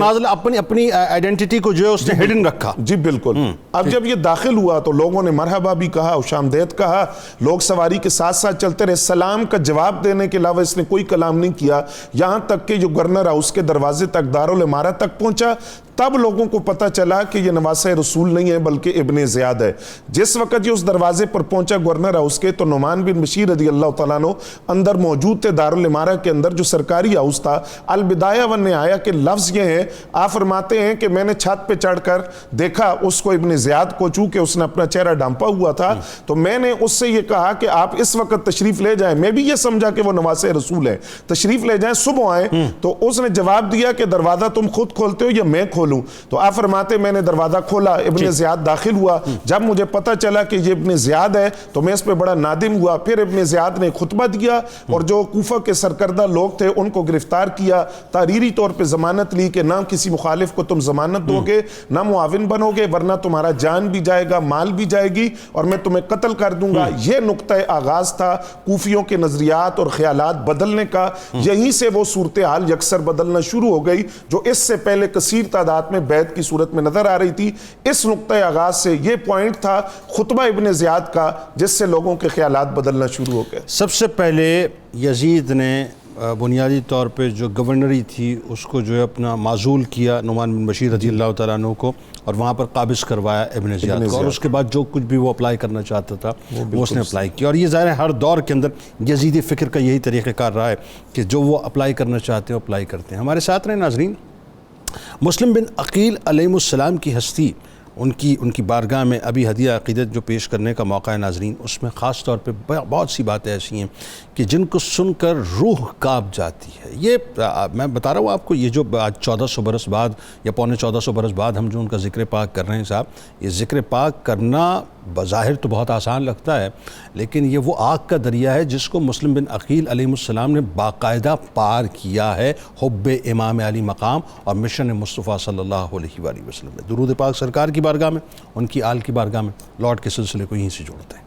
اپنی آئیڈنٹی کو جو ہے اس نے ہڈن رکھا۔ جی بالکل۔ اب جب یہ داخل ہوا تو لوگوں نے مرحبا بھی کہا، خوش آمدید کہا، لوگ سواری کے ساتھ ساتھ چلتے رہے، سلام کا جواب دینے کے علاوہ اس نے کوئی کلام نہیں کیا، یہاں تک کہ جو گورنر ہاؤس کے دروازے تک دارالعمارہ تک پہنچا، تب لوگوں کو پتہ چلا کہ یہ نواسہ رسول نہیں ہے بلکہ ابن زیاد ہے۔ جس وقت یہ اس دروازے پر پہنچا گورنر ہاؤس کے، تو نعمان بن بشیر رضی اللہ تعالیٰ عنہ اندر موجود تھے، دارالامارہ کے اندر جو سرکاری ہاؤس تھا۔ البدایہ والنہایہ کے لفظ یہ ہیں، آپ فرماتے ہیں کہ میں نے چھت پہ چڑھ کر دیکھا اس کو ابن زیاد کو، چونکہ اس نے اپنا چہرہ ڈھانپا ہوا تھا، تو میں نے اس سے یہ کہا کہ آپ اس وقت تشریف لے جائیں۔ میں بھی یہ سمجھا کہ وہ نواسہ رسول ہے، تشریف لے جائیں، صبح آئیں۔ تو اس نے جواب دیا کہ دروازہ تم خود کھولتے ہو یا میں کھولوں؟ تو آپ فرماتے میں نے دروازہ کھولا، ابن زیاد داخل ہوا۔ جب مجھے پتہ چلا کہ یہ ابن زیاد ہے تو میں اس پہ بڑا نادم ہوا۔ پھر ابن زیاد نے خطبہ دیا اور جو کوفہ کے سرکردہ لوگ تھے ان کو گرفتار کیا، تحریری طور پہ ضمانت لی کہ نہ کسی مخالف کو تم ضمانت دو گے، نہ معاون بنو گے، ورنہ تمہارا جان بھی جائے گا، مال بھی جائے گی، اور میں تمہیں قتل کر دوں گا۔ یہ نقطہ آغاز تھا کوفیوں کے نظریات اور خیالات بدلنے کا۔ یہیں سے وہ صورتحال یکسر بدلنا شروع ہو گئی جو اس سے پہلے کثیر تعداد میں بیعت کی صورت میں نظر آ رہی تھی۔ اس نقطہ آغاز سے یہ پوائنٹ تھا خطبہ ابن زیاد کا، جس سے لوگوں کے خیالات بدلنا شروع ہو گئے۔ سب سے پہلے یزید نے بنیادی طور پہ جو گورنری تھی اس کو جو ہے اپنا معزول کیا نعمان بن بشیر رضی اللہ تعالیٰ عنہ کو، اور وہاں پر قابض کروایا ابن زیاد کو، اور اس کے بعد جو کچھ بھی وہ اپلائی کرنا چاہتا تھا وہ اس نے اپلائی کیا۔ اور یہ ظاہر ہے ہر دور کے اندر یزیدی فکر کا یہی طریقہ کار رہا ہے کہ جو وہ اپلائی کرنا چاہتے ہیں وہ اپلائی کرتے ہیں۔ ہمارے ساتھ رہے ناظرین، مسلم بن عقیل علیہ السلام کی ہستی، ان کی بارگاہ میں ابھی ہدیہ عقیدت جو پیش کرنے کا موقع ہے ناظرین، اس میں خاص طور پہ بہت سی باتیں ایسی ہیں کہ جن کو سن کر روح کانپ جاتی ہے۔ یہ میں بتا رہا ہوں آپ کو، یہ جو آج 1400 برس بعد یا پونے 1400 برس بعد ہم جو ان کا ذکر پاک کر رہے ہیں صاحب، یہ ذکر پاک کرنا بظاہر تو بہت آسان لگتا ہے، لیکن یہ وہ آگ کا دریا ہے جس کو مسلم بن عقیل علیہ السلام نے باقاعدہ پار کیا ہے، حب امام علی مقام اور مشن مصطفیٰ صلی اللہ علیہ وآلہ وسلم میں۔ درود پاک سرکار کی بارگاہ میں، ان کی آل کی بارگاہ میں لارڈ کے سلسلے کو یہیں سے جوڑتے ہیں۔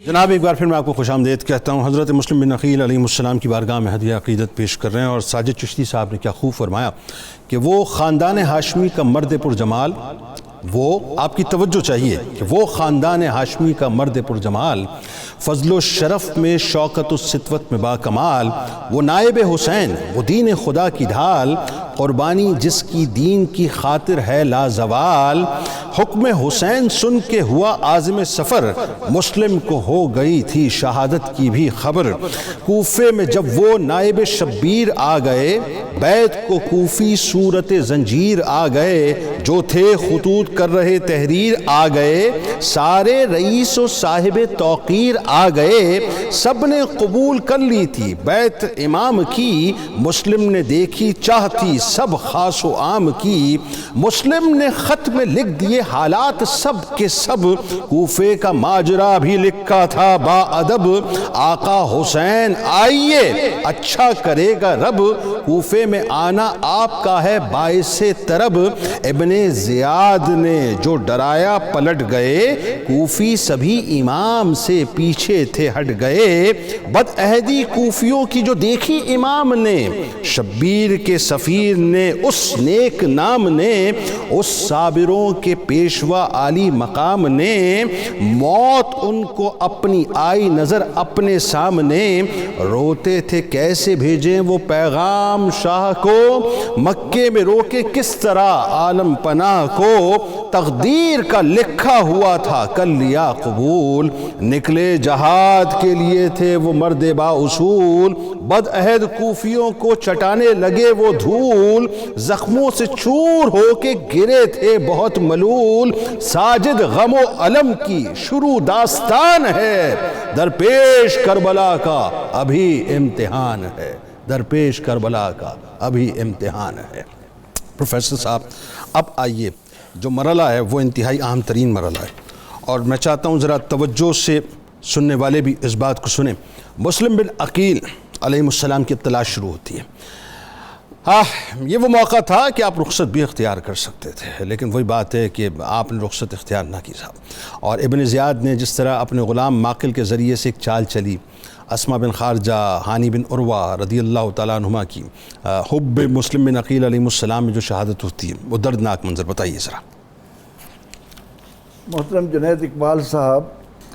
جناب ایک بار پھر میں آپ کو خوش آمدید کہتا ہوں۔ حضرت مسلم بن عقیل علیہ السلام کی بارگاہ میں ہدیہ عقیدت پیش کر رہے ہیں، اور ساجد چشتی صاحب نے کیا خوب فرمایا کہ وہ خاندان ہاشمی کا مرد پرجمال، وہ آپ کی توجہ چاہیے کہ وہ خاندان ہاشمی کا مرد پرجمال، فضل و شرف میں شوکت و ستوت میں با کمال، وہ نائب حسین، وہ دین خدا کی ڈھال، قربانی جس کی دین کی خاطر ہے لازوال، حکم حسین سن کے ہوا عازم سفر، مسلم کو ہو گئی تھی شہادت کی بھی خبر، کوفے میں جب وہ نائب شبیر آ گئے، بیت کو کوفی صورت زنجیر آ گئے، جو تھے خطوط کر رہے تحریر آ گئے، سارے رئیس و صاحب توقیر آ گئے، سب نے قبول کر لی تھی بیت امام کی، مسلم نے دیکھی چاہتی سب خاص و عام کی، مسلم نے خط میں لکھ دیے حالات سب کے سب، کوفے کا ماجرا بھی لکھا تھا با ادب، آقا حسین آئیے اچھا کرے گا رب، کوفے میں آنا آپ کا ہے باعث طرب، ابن زیاد نے جو ڈرایا پلٹ گئے، کوفی سبھی امام سے پیچھے تھے ہٹ گئے، بد عہدی کوفیوں کی جو دیکھی امام نے، شبیر کے سفیر نے اس نیک نام نے، اس صابروں کے پیشوا عالی مقام نے، موت ان کو اپنی آئی نظر اپنے سامنے، روتے تھے کیسے بھیجیں وہ پیغام شاہ کو، مکے میں روکے کس طرح عالم پناہ کو، تقدیر کا لکھا ہوا تھا کر لیا قبول، نکلے جہاد کے لیے تھے وہ مرد با اصول، بد عہد کوفیوں کو چٹانے لگے وہ دھول، زخموں سے چور ہو کے گرے تھے بہت ملول، ساجد غم و علم کی شروع داستان ہے، درپیش کربلا کا ابھی امتحان ہے، درپیش کربلا کا ابھی امتحان ہے۔ پروفیسر صاحب، اب آئیے، جو مرحلہ ہے وہ انتہائی اہم ترین مرحلہ ہے، اور میں چاہتا ہوں ذرا توجہ سے سننے والے بھی اس بات کو سنیں۔ مسلم بن عقیل علیہ السلام کی اطلاع شروع ہوتی ہے۔ یہ وہ موقع تھا کہ آپ رخصت بھی اختیار کر سکتے تھے، لیکن وہی بات ہے کہ آپ نے رخصت اختیار نہ کی صاحب، اور ابن زیاد نے جس طرح اپنے غلام ماقل کے ذریعے سے ایک چال چلی، اسما بن خارجہ، ہانی بن عروہ رضی اللہ تعالیٰ عنہما کی حب مسلم بن عقیل علیہ السلام میں جو شہادت ہوتی ہے، وہ دردناک منظر بتائیے ذرا۔ محترم جنید اقبال صاحب،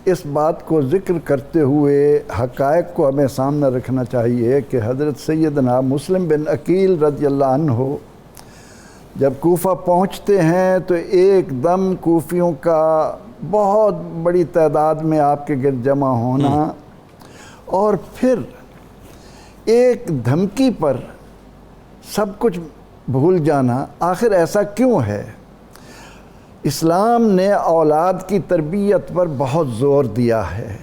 اس بات کو ذکر کرتے ہوئے حقائق کو ہمیں سامنے رکھنا چاہیے کہ حضرت سیدنا مسلم بن عقیل رضی اللہ عنہ جب کوفہ پہنچتے ہیں تو ایک دم کوفیوں کا بہت بڑی تعداد میں آپ کے گرد جمع ہونا اور پھر ایک دھمکی پر سب کچھ بھول جانا، آخر ایسا کیوں ہے؟ اسلام نے اولاد کی تربیت پر بہت زور دیا ہے۔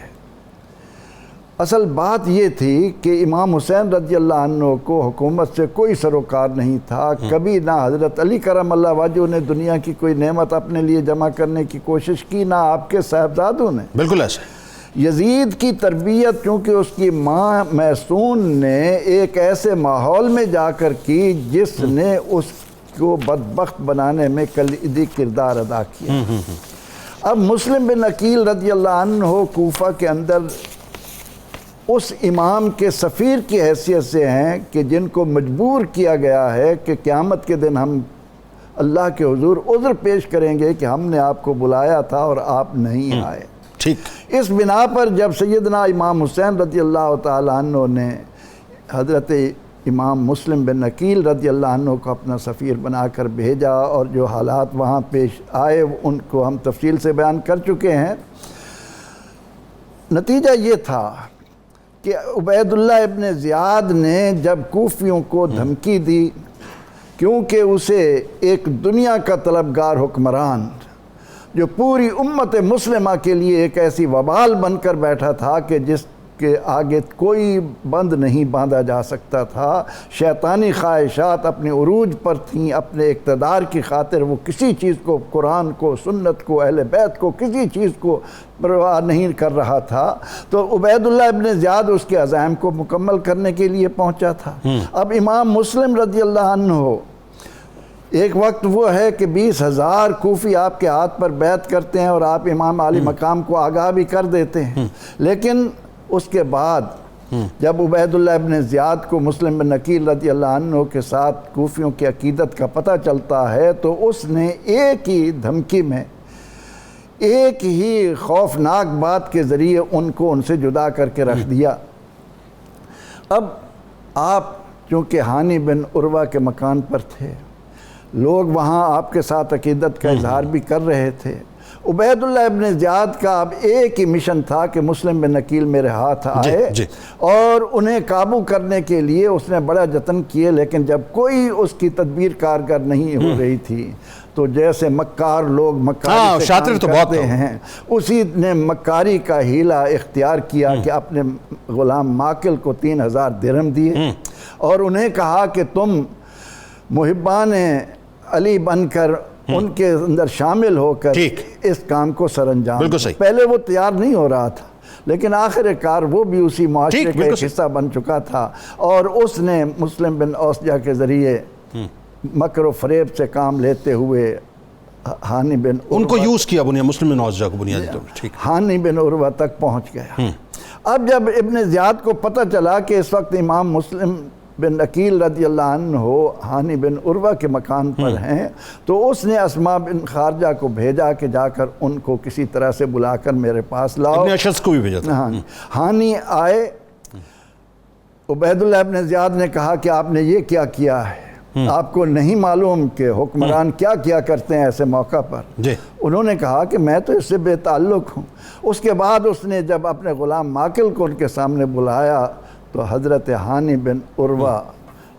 اصل بات یہ تھی کہ امام حسین رضی اللہ عنہ کو حکومت سے کوئی سروکار نہیں تھا، کبھی نہ حضرت علی کرم اللہ وجہہ نے دنیا کی کوئی نعمت اپنے لیے جمع کرنے کی کوشش کی، نہ آپ کے صاحبزادوں نے۔ بالکل ایسا۔ یزید کی تربیت چونکہ اس کی ماں میسون نے ایک ایسے ماحول میں جا کر کی جس نے اس کو بدبخت بنانے میں کلیدی کردار ادا کیا۔ اب مسلم بن عقیل رضی اللہ عنہ کوفہ کے اندر اس امام کے سفیر کی حیثیت سے ہیں کہ جن کو مجبور کیا گیا ہے کہ قیامت کے دن ہم اللہ کے حضور عذر پیش کریں گے کہ ہم نے آپ کو بلایا تھا اور آپ نہیں آئے۔ ٹھیک۔ اس بنا پر جب سیدنا امام حسین رضی اللہ تعالیٰ عنہ نے حضرت امام مسلم بن عقیل رضی اللہ عنہ کو اپنا سفیر بنا کر بھیجا اور جو حالات وہاں پیش آئے ان کو ہم تفصیل سے بیان کر چکے ہیں۔ نتیجہ یہ تھا کہ عبید اللہ ابن زیاد نے جب کوفیوں کو دھمکی دی، کیونکہ اسے ایک دنیا کا طلبگار حکمران جو پوری امت مسلمہ کے لیے ایک ایسی وبال بن کر بیٹھا تھا کہ جس کے آگے کوئی بند نہیں باندھا جا سکتا تھا، شیطانی خواہشات اپنے عروج پر تھیں، اپنے اقتدار کی خاطر وہ کسی چیز کو، قرآن کو، سنت کو، اہل بیت کو، کسی چیز کو پرواہ نہیں کر رہا تھا، تو عبید اللہ ابن زیاد اس کے عزائم کو مکمل کرنے کے لیے پہنچا تھا۔ اب امام مسلم رضی اللہ عنہ ایک وقت وہ ہے کہ 20,000 کوفی آپ کے ہاتھ پر بیعت کرتے ہیں اور آپ امام عالی مقام کو آگاہ بھی کر دیتے ہیں، لیکن اس کے بعد جب عبید اللہ ابن زیاد کو مسلم بن عقیل رضی اللہ عنہ کے ساتھ کوفیوں کی عقیدت کا پتہ چلتا ہے تو اس نے ایک ہی دھمکی میں، ایک ہی خوفناک بات کے ذریعے ان سے جدا کر کے رکھ دیا۔ اب آپ چونکہ ہانی بن عروہ کے مکان پر تھے، لوگ وہاں آپ کے ساتھ عقیدت کا اظہار بھی کر رہے تھے، عبید اللہ ابن زیاد کا اب ایک ہی مشن تھا کہ مسلم بن عقیل میرے ہاتھ آئے اور انہیں قابو کرنے کے لیے اس نے بڑا جتن کیے، لیکن جب کوئی اس کی تدبیر کارگر نہیں ہو رہی تھی تو جیسے مکار لوگ مکاری سے کام کرتے ہیں، اسی نے مکاری کا ہیلہ اختیار کیا کہ اپنے غلام ماکل کو 3,000 درہم دیے اور انہیں کہا کہ تم محبان علی بن کر ان کے اندر شامل ہو کر اس کام کو سر انجام دیں۔ پہلے وہ تیار نہیں ہو رہا تھا، لیکن آخر کار وہ بھی اسی معاشرے کا ایک حصہ بن چکا تھا اور اس نے مسلم بن اوسجہ کے ذریعے مکر و فریب سے کام لیتے ہوئے ہانی بن ان کو یوز کیا مسلم بن اوسجہ کو بنیادی طور پر ہانی بن عروہ تک پہنچ گیا۔ اب جب ابن زیاد کو پتہ چلا کہ اس وقت امام مسلم بن عقیل رضی اللہ عنہ ہانی بن عروہ کے مکان پر ہیں تو اس نے اسما بن خارجہ کو بھیجا کہ جا کر ان کو کسی طرح سے بلا کر میرے پاس لاؤ۔ ابن اشعث کو بھی بھیجا تھا۔ ہانی آئے، عبید اللہ ابن زیاد نے کہا کہ آپ نے یہ کیا کیا ہے، آپ کو نہیں معلوم کہ حکمران کیا کیا کرتے ہیں ایسے موقع پر؟ انہوں نے کہا کہ میں تو اس سے بے تعلق ہوں۔ اس کے بعد اس نے جب اپنے غلام ماکل کو ان کے سامنے بلایا تو حضرت ہانی بن عروہ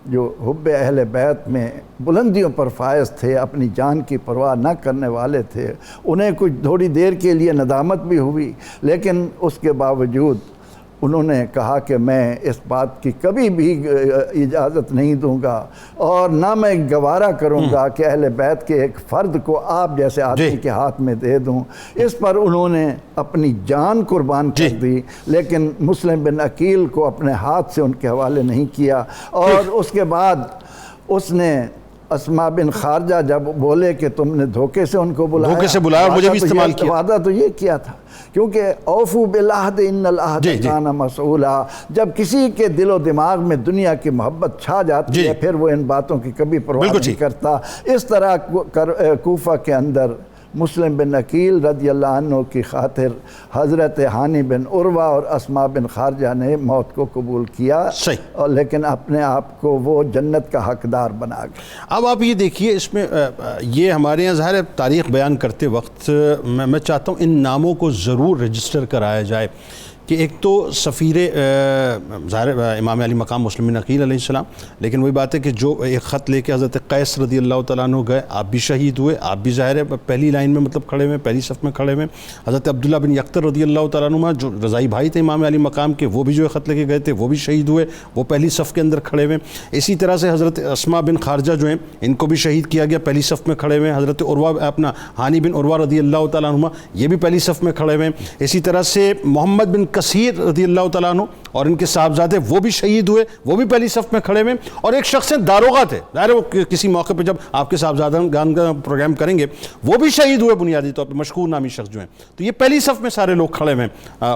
جو حب اہل بیت میں بلندیوں پر فائز تھے، اپنی جان کی پرواہ نہ کرنے والے تھے، انہیں کچھ تھوڑی دیر کے لیے ندامت بھی ہوئی، لیکن اس کے باوجود انہوں نے کہا کہ میں اس بات کی کبھی بھی اجازت نہیں دوں گا اور نہ میں گوارا کروں گا کہ اہل بیت کے ایک فرد کو آپ جیسے آدمی کے ہاتھ میں دے دوں۔ اس پر انہوں نے اپنی جان قربان کر دی، لیکن مسلم بن عقیل کو اپنے ہاتھ سے ان کے حوالے نہیں کیا۔ اور اس کے بعد اس نے اسما بن خارجہ جب بولے کہ تم نے دھوکے سے ان کو بلایا اور مجھے بھی استعمال کیا، وعدہ تو یہ کیا تھا، کیونکہ اوفو بالعہد ان العہد کان مسئولا، جب کسی کے دل و دماغ میں دنیا کی محبت چھا جاتی ہے پھر وہ ان باتوں کی کبھی پرواہ نہیں کرتا۔ اس طرح کوفہ کے اندر مسلم بن عقیل رضی اللہ عنہ کی خاطر حضرت ہانی بن عروہ اور اسما بن خارجہ نے موت کو قبول کیا، اور لیکن اپنے آپ کو وہ جنت کا حقدار بنا گئے۔ اب آپ یہ دیکھیے، اس میں یہ ہمارے یہاں ظاہر ہے تاریخ بیان کرتے وقت میں چاہتا ہوں ان ناموں کو ضرور رجسٹر کرایا جائے کہ ایک تو سفیر ظاہر امام علی مقام مسلم بن عقیل علیہ السلام، لیکن وہی بات ہے کہ جو ایک خط لے کے حضرت قیس رضی اللہ تعالیٰ عنہ گئے، آپ بھی شہید ہوئے، آپ بھی ظاہر ہے پہلی لائن میں مطلب کھڑے ہوئے، پہلی صف میں کھڑے ہوئے۔ حضرت عبداللہ بن یقطر رضی اللہ تعالیٰ عنہ جو رضائی بھائی تھے امام علی مقام کے، وہ بھی جو خط لے کے گئے تھے وہ بھی شہید ہوئے، وہ پہلی صف کے اندر کھڑے ہوئے۔ اسی طرح سے حضرت اسما بن خارجہ جو ہیں ان کو بھی شہید کیا گیا، پہلی صف میں کھڑے ہوئے۔ حضرت عروہ اپنا ہانی بن عروہ رضی اللہ تعالیٰ عنہ یہ بھی پہلی صف میں کھڑے ہوئے۔ اسی طرح سے محمد بن کثیر رضی اللہ تعالیٰ عنہ اور ان کے صاحبزادے وہ بھی شہید ہوئے، وہ بھی پہلی صف میں کھڑے ہوئے۔ اور ایک شخص داروغہ تھے، ظاہر وہ کسی موقع پہ جب آپ کے صاحبزادگان کا پروگرام کریں گے وہ بھی شہید ہوئے بنیادی طور پہ، مشکور نامی شخص جو ہیں۔ تو یہ پہلی صف میں سارے لوگ کھڑے ہوئے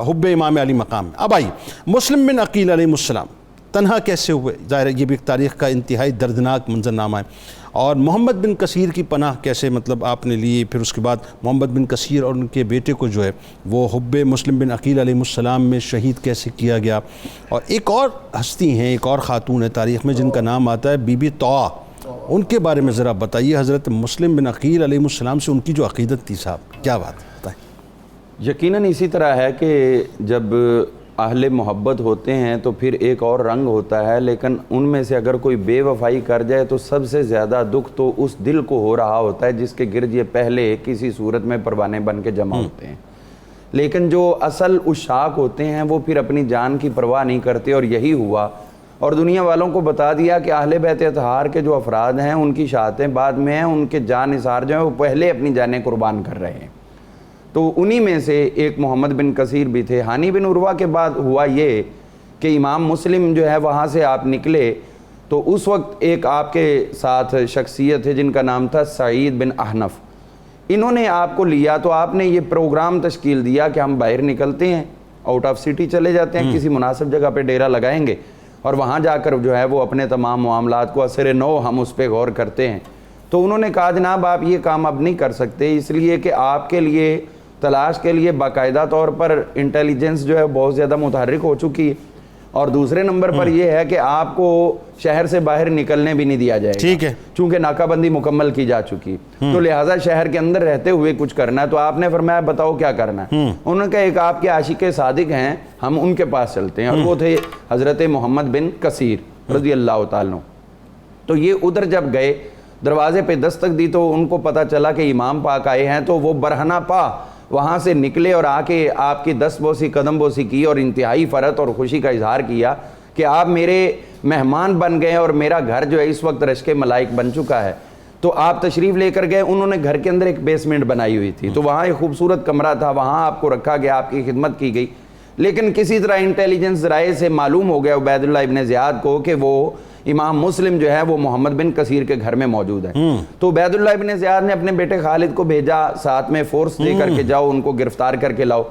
حب امام علی مقام میں۔ اب آئیے مسلم بن عقیل علیہ السلام تنہا کیسے ہوئے؟ ظاہر ہے یہ بھی ایک تاریخ کا انتہائی دردناک منظرنامہ ہے۔ اور محمد بن کثیر کی پناہ کیسے مطلب آپ نے لی؟ پھر اس کے بعد محمد بن کثیر اور ان کے بیٹے کو جو ہے وہ حب مسلم بن عقیل علیہ السلام میں شہید کیسے کیا گیا؟ اور ایک اور ہستی ہیں، ایک اور خاتون ہے تاریخ میں جن کا نام آتا ہے بی بی طوع، ان کے بارے میں ذرا بتائیے۔ حضرت مسلم بن عقیل علیہ السلام سے ان کی جو عقیدت تھی صاحب، کیا بات ہے بتائیں۔ یقیناً اسی طرح ہے کہ جب اہل محبت ہوتے ہیں تو پھر ایک اور رنگ ہوتا ہے، لیکن ان میں سے اگر کوئی بے وفائی کر جائے تو سب سے زیادہ دکھ تو اس دل کو ہو رہا ہوتا ہے جس کے گرد یہ پہلے کسی صورت میں پروانے بن کے جمع ہوتے ہیں۔ لیکن جو اصل عشاق ہوتے ہیں وہ پھر اپنی جان کی پرواہ نہیں کرتے، اور یہی ہوا، اور دنیا والوں کو بتا دیا کہ اہل بیت اطہار کے جو افراد ہیں ان کی شہادتیں بعد میں ہیں، ان کے جان نثار جو ہیں وہ پہلے اپنی جانیں قربان کر رہے ہیں۔ تو انہی میں سے ایک محمد بن کثیر بھی تھے۔ ہانی بن عروہ کے بعد ہوا یہ کہ امام مسلم جو ہے وہاں سے آپ نکلے تو اس وقت ایک آپ کے ساتھ شخصیت ہے جن کا نام تھا سعید بن احنف، انہوں نے آپ کو لیا تو آپ نے یہ پروگرام تشکیل دیا کہ ہم باہر نکلتے ہیں، آؤٹ آف سٹی چلے جاتے ہیں، کسی مناسب جگہ پہ ڈیرا لگائیں گے اور وہاں جا کر جو ہے وہ اپنے تمام معاملات کو اثر نو ہم اس پہ غور کرتے ہیں۔ تو انہوں نے کہا جناب آپ یہ کام اب نہیں کر سکتے، اس لیے کہ آپ کے لیے تلاش کے لیے باقاعدہ طور پر انٹیلیجنس جو ہے بہت زیادہ متحرک ہو چکی ہے، اور دوسرے نمبر پر یہ ہے کہ آپ کو شہر سے باہر نکلنے بھی نہیں دیا جائے گا، ٹھیک ہے، چونکہ ناکہ بندی مکمل کی جا چکی، تو لہٰذا شہر کے اندر رہتے ہوئے کچھ کرنا ہے۔ تو آپ نے فرمایا بتاؤ کیا کرنا ہے؟ انہوں نے کہا ایک آپ کے عاشق صادق ہیں، ہم ان کے پاس چلتے ہیں، اور وہ تھے حضرت محمد بن کثیر رضی اللہ تعالیٰ۔ تو یہ ادھر جب گئے دروازے پہ دستک دی تو ان کو پتہ چلا کہ امام پاک آئے ہیں، تو وہ برہنہ پا وہاں سے نکلے اور آ کے آپ کی دست بوسی قدم بوسی کی اور انتہائی فرحت اور خوشی کا اظہار کیا کہ آپ میرے مہمان بن گئے اور میرا گھر جو ہے اس وقت رشک ملائک بن چکا ہے۔ تو آپ تشریف لے کر گئے، انہوں نے گھر کے اندر ایک بیسمنٹ بنائی ہوئی تھی، تو وہاں ایک خوبصورت کمرہ تھا، وہاں آپ کو رکھا گیا، آپ کی خدمت کی گئی۔ لیکن کسی طرح انٹیلیجنس ذرائع سے معلوم ہو گیا عبید اللہ ابن زیاد کو کہ وہ امام مسلم جو ہے وہ محمد بن کثیر کے گھر میں موجود ہے۔ تو عبید اللہ ابن زیاد نے اپنے بیٹے خالد کو بھیجا ساتھ میں فورس دے کر کے جاؤ ان کو گرفتار کر کے لاؤ۔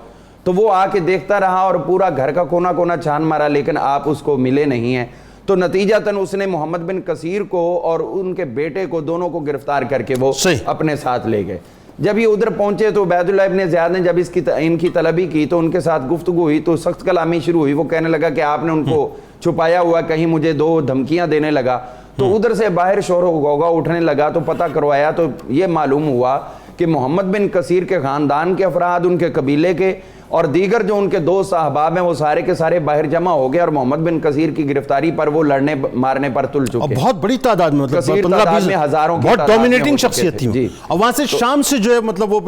تو وہ آ کے دیکھتا رہا اور پورا گھر کا کونا کونا چھان مارا، لیکن آپ اس کو ملے نہیں ہیں۔ تو نتیجتاً اس نے محمد بن کثیر کو اور ان کے بیٹے کو دونوں کو گرفتار کر کے وہ اپنے ساتھ لے گئے۔ جب یہ ادھر پہنچے تو عبید اللہ ابن زیاد نے جب ان کی طلبی کی تو ان کے ساتھ گفتگو ہوئی تو سخت کلامی شروع ہوئی۔ وہ کہنے لگا کہ آپ نے ان کو چھپایا ہوا، کہیں مجھے دو دھمکیاں دینے لگا۔ تو ادھر سے باہر شور و غوغا اٹھنے لگا، تو پتہ کروایا تو یہ معلوم ہوا کہ محمد بن کثیر کے خاندان کے افراد، ان کے قبیلے کے اور دیگر جو ان کے دوست احباب ہیں وہ سارے کے سارے باہر جمع ہو گئے اور محمد بن کثیر کی گرفتاری پر وہ لڑنے مارنے پر تل چکے۔ بہت بڑی تعداد میں، مطلب 15-20 میں ہزاروں کی بہت ڈومینیٹنگ شخصیت تھی، اور وہاں سے شام سے جو ہے مطلب وہ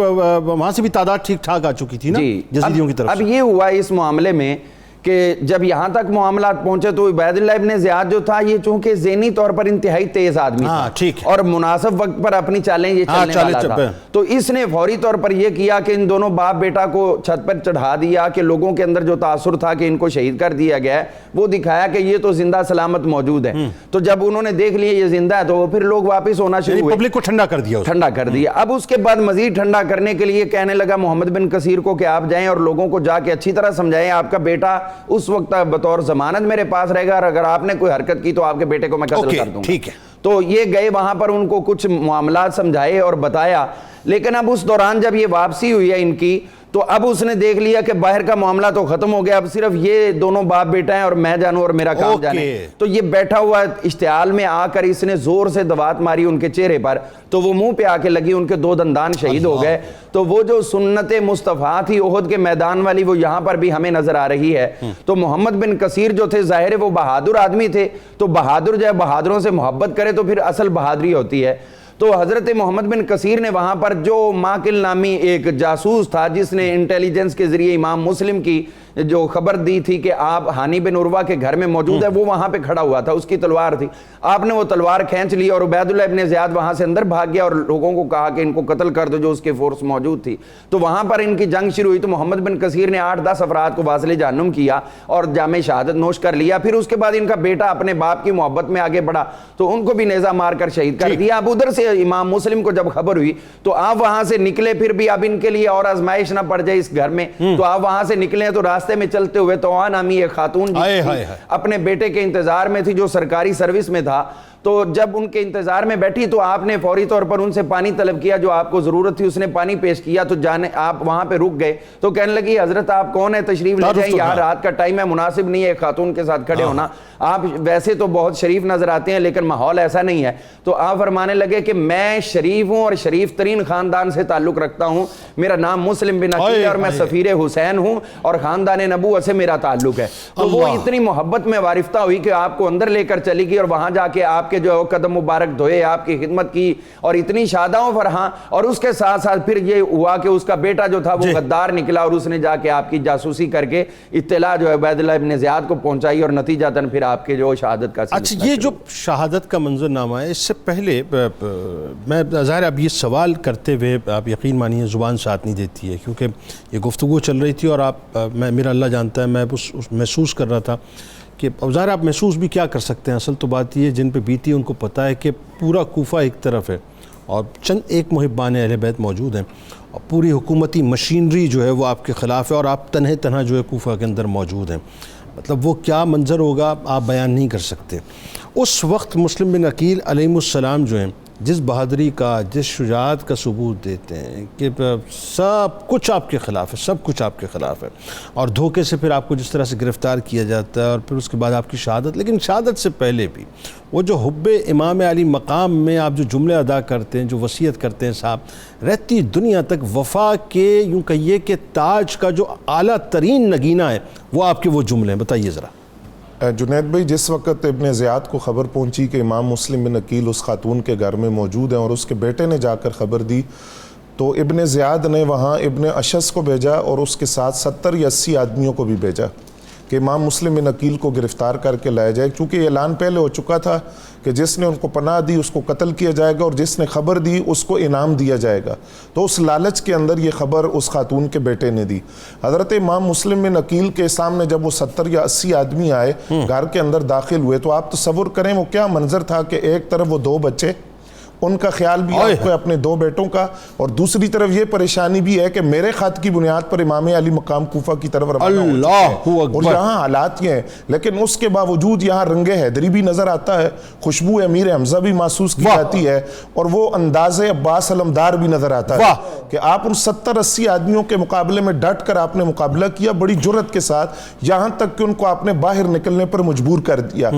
وہاں سے بھی تعداد ٹھیک ٹھاک آ چکی تھی نا یزیدیوں کی طرف۔ اب یہ ہوا اس معاملے میں کہ جب یہاں تک معاملات پہنچے تو عبید اللہ ابن زیاد جو تھا یہ چونکہ ذہنی طور پر انتہائی تیز آدمی تھا اور مناسب وقت پر اپنی چالیں یہ چلنے والا تھا، تو اس نے فوری طور پر یہ کیا کہ ان دونوں باپ بیٹا کو چھت پر چڑھا دیا کہ لوگوں کے اندر جو تاثر تھا کہ ان کو شہید کر دیا گیا ہے وہ دکھایا کہ یہ تو زندہ سلامت موجود ہے۔ تو جب انہوں نے دیکھ لیا یہ زندہ ہے تو وہ پھر لوگ واپس ہونا شروع ہوئے، پبلک کو ٹھنڈا کر دیا۔ اب اس کے بعد مزید ٹھنڈا کرنے کے لیے کہنے لگا محمد بن کثیر کو کہ آپ جائیں اور لوگوں کو جا کے اچھی طرح سمجھائیں آپ کا بیٹا اس وقت بطور ضمانت میرے پاس رہے گا اور اگر آپ نے کوئی حرکت کی تو آپ کے بیٹے کو میں قتل کر دوں گا۔ تو یہ گئے وہاں پر ان کو کچھ معاملات سمجھائے اور بتایا، لیکن اب اس دوران جب یہ واپسی ہوئی ہے ان کی تو اب اس نے دیکھ لیا کہ باہر کا معاملہ تو ختم ہو گیا, اب صرف یہ دونوں باپ بیٹا ہیں اور میں جانوں اور میرا کام جانے. تو یہ بیٹھا ہوا اشتعال میں آ کر اس نے زور سے دوات ماری ان کے چہرے پر, تو وہ منہ پہ آ کے لگی, ان کے 2 دندان شہید ہو گئے. تو وہ جو سنت مصطفیٰ تھی احد کے میدان والی, وہ یہاں پر بھی ہمیں نظر آ رہی ہے. تو محمد بن کثیر جو تھے, ظاہر ہے وہ بہادر آدمی تھے, تو بہادر جو ہے بہادروں سے محبت کرے تو پھر اصل بہادری ہوتی ہے. تو حضرت محمد بن کثیر نے وہاں پر جو ماقل نامی ایک جاسوس تھا جس نے انٹیلیجنس کے ذریعے امام مسلم کی جو خبر دی تھی کہ آپ ہانی بن عروہ کے گھر میں موجود ہے, وہ وہاں پہ کھڑا ہوا تھا, اس کی تلوار تھی. آپ نے وہ تلوار کھینچ لی اور عبید اللہ ابن زیاد وہاں سے اندر بھاگ گیا اور لوگوں کو کہا کہ ان کو قتل کر دو جو اس کے فورس موجود تھی. تو وہاں پر ان کی جنگ شروع ہوئی. تو محمد بن کثیر نے 8-10 افراد کو واصل جہنم کیا اور جام شہادت نوش کر لیا. پھر اس کے بعد ان کا بیٹا اپنے باپ کی محبت میں آگے بڑھا تو ان کو بھی نیزہ مار کر شہید کر دیا. اب ادھر سے امام مسلم کو جب خبر ہوئی تو آپ وہاں سے نکلے, پھر بھی اب ان کے لیے اور آزمائش نہ پڑ جائے اس گھر میں, تو آپ وہاں سے نکلے. تو راستے میں چلتے ہوئے توان نامی ایک خاتون اپنے بیٹے کے انتظار میں تھی جو سرکاری سروس میں تھا. تو جب ان کے انتظار میں بیٹھی تو آپ نے فوری طور پر ان سے پانی طلب کیا جو آپ کو ضرورت تھی, اس نے پانی پیش کیا. تو جانے آپ وہاں پہ رک گئے تو کہنے لگی حضرت آپ کون ہیں, تشریف لے جائیں, یہاں رات کا ٹائم ہے, مناسب نہیں ہے ایک خاتون کے ساتھ کھڑے ہونا, آپ ویسے تو بہت شریف نظر آتے ہیں لیکن ماحول ایسا نہیں ہے. تو آپ فرمانے لگے کہ میں شریف ہوں اور شریف ترین خاندان سے تعلق رکھتا ہوں, میرا نام مسلم بن عقیل ہے اور میں سفیر حسین ہوں اور خاندان نبوت سے میرا تعلق ہے. تو وہ اتنی محبت میں وارفتہ ہوئی کہ آپ کو اندر لے کر چلی گئی اور وہاں جا کے آپ کے جو قدم مبارک دھوئے, آپ کی خدمت کی اور اتنی شاداں فرحاں. اور اس کے ساتھ ساتھ پھر یہ ہوا کہ اس کا بیٹا جو تھا وہ غدار نکلا اور اس نے جا کے آپ کی جاسوسی کر کے اطلاع جو ہے عبید اللہ ابن زیاد کو پہنچائی اور نتیجتاً پھر آپ کے جو شہادت کا سلسلہ. اچھا, یہ جو شہادت کا منظرنامہ ہے, اس سے پہلے میں ظاہر اب یہ سوال کرتے ہوئے آپ یقین مانیے زبان ساتھ نہیں دیتی ہے کیونکہ یہ گفتگو چل رہی تھی اور آپ میرا اللہ جانتا ہے میں محسوس کر رہا تھا کہ ظاہر آپ محسوس بھی کیا کر سکتے ہیں. اصل تو بات یہ جن پہ بیتی ہے ان کو پتہ ہے کہ پورا کوفہ ایک طرف ہے اور چند ایک محبان اہل بیت موجود ہیں اور پوری حکومتی مشینری جو ہے وہ آپ کے خلاف ہے اور آپ تنہا جو ہے کوفہ کے اندر موجود ہیں. مطلب وہ کیا منظر ہوگا آپ بیان نہیں کر سکتے. اس وقت مسلم بن عقیل علیہ السلام جو ہیں جس بہادری کا جس شجاعت کا ثبوت دیتے ہیں کہ سب کچھ آپ کے خلاف ہے, سب کچھ آپ کے خلاف ہے, اور دھوکے سے پھر آپ کو جس طرح سے گرفتار کیا جاتا ہے اور پھر اس کے بعد آپ کی شہادت. لیکن شہادت سے پہلے بھی وہ جو حب امام علی مقام میں آپ جو جملے ادا کرتے ہیں, جو وصیت کرتے ہیں صاحب, رہتی دنیا تک وفا کے یوں کہیے کہ تاج کا جو اعلیٰ ترین نگینہ ہے وہ آپ کے وہ جملے ہیں, بتائیے ذرا. جنید بھائی, جس وقت ابن زیاد کو خبر پہنچی کہ امام مسلم بن عقیل اس خاتون کے گھر میں موجود ہیں اور اس کے بیٹے نے جا کر خبر دی, تو ابن زیاد نے وہاں ابن اشس کو بھیجا اور اس کے ساتھ 70 یا 80 آدمیوں کو بھی بھیجا کہ امام مسلم بن عقیل کو گرفتار کر کے لایا جائے, کیونکہ یہ اعلان پہلے ہو چکا تھا کہ جس نے ان کو پناہ دی اس کو قتل کیا جائے گا اور جس نے خبر دی اس کو انعام دیا جائے گا. تو اس لالچ کے اندر یہ خبر اس خاتون کے بیٹے نے دی. حضرت امام مسلم بن عقیل کے سامنے جب وہ 70 یا 80 آدمی آئے, گھر کے اندر داخل ہوئے, تو آپ تصور کریں وہ کیا منظر تھا کہ ایک طرف وہ 2 بچے, ان کا خیال بھی آپ کو اپنے 2 بیٹوں کا, اور دوسری طرف یہ پریشانی بھی ہے کہ میرے خط کی بنیاد پر امام علی مقام کوفہ کی طرف روانہ ہو چکے ہیں اور یہاں حالات یہ ہیں. لیکن اس کے باوجود یہاں رنگ حیدری بھی نظر آتا ہے, خوشبو امیر حمزہ بھی محسوس کی جاتی ہے اور وہ انداز عباس علمدار بھی نظر آتا ہے کہ آپ ان 70-80 آدمیوں کے مقابلے میں ڈٹ کر آپ نے مقابلہ کیا بڑی جرت کے ساتھ, یہاں تک کہ ان کو آپ نے باہر نکلنے پر مجبور کر دیا.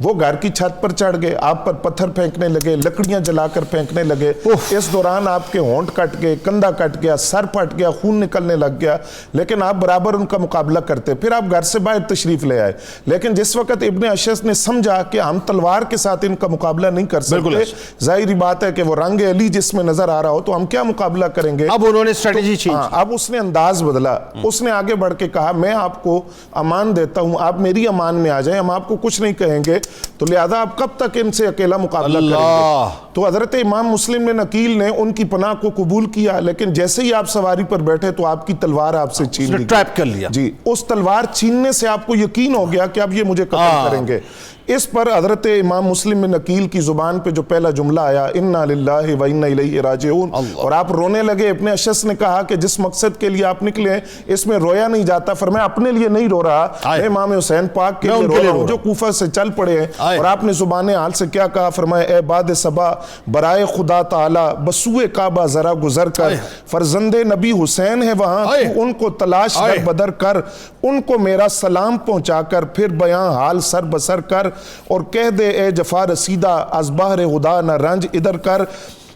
وہ گھر کی چھت پر چڑھ گئے, آپ پر پتھر پھینکنے لگے, لکڑیاں جلا کر پھینکنے لگے. اس دوران آپ کے ہونٹ کٹ گئے, کندھا کٹ گیا, سر پھٹ گیا, خون نکلنے لگ گیا, لیکن آپ برابر ان کا مقابلہ کرتے. پھر آپ گھر سے باہر تشریف لے آئے. لیکن جس وقت ابن اشس نے سمجھا کہ ہم تلوار کے ساتھ ان کا مقابلہ نہیں کر سکتے, ظاہری بات ہے کہ وہ رنگ علی جس میں نظر آ رہا ہو تو ہم کیا مقابلہ کریں گے. اب انہوں نے اسٹریٹجی چینج, اب اس نے انداز بدلا. اس نے آگے بڑھ کے کہا میں آپ کو امان دیتا ہوں, آپ میری امان میں آ جائیں, ہم آپ کو کچھ نہیں کہیں گے, تو لہذا آپ کب تک ان سے اکیلا مقابلہ کریں گے. تو حضرت امام مسلم بن عقیل نے ان کی پناہ کو قبول کیا, لیکن جیسے ہی آپ سواری پر بیٹھے تو آپ کی تلوار آپ سے چھین لی, ٹریپ کر لیا. جی, اس تلوار چھیننے سے آپ کو یقین ہو گیا کہ اب یہ مجھے قتل کریں گے, اس پر حضرت امام مسلم بن عقیل کی زبان پہ جو پہلا جملہ آیا انا للہ و انا الیہ راجعون، اور آپ رونے لگے. ابن اشعث نے کہا کہ جس مقصد کے لیے آپ نکلے اس میں رویا نہیں جاتا. فرمایا اپنے لیے نہیں رو رہا، میں امام حسین پاک کے لیے رو رہا ہوں جو کوفہ سے چل پڑے ہیں. اور آپ نے زبان حال سے کیا کہا؟ فرمایا اے باد صبا برائے خدا تعالی بسوئے کعبہ ذرا گزر کر، فرزند نبی حسین ہے وہاں، تو ان کو تلاش در بدر کر، ان کو میرا سلام پہنچا کر پھر بیاں حال سر بسر کر، اور کہہ دے اے جفا رسیدہ از بحر خدا نہ رنج ادھر کر.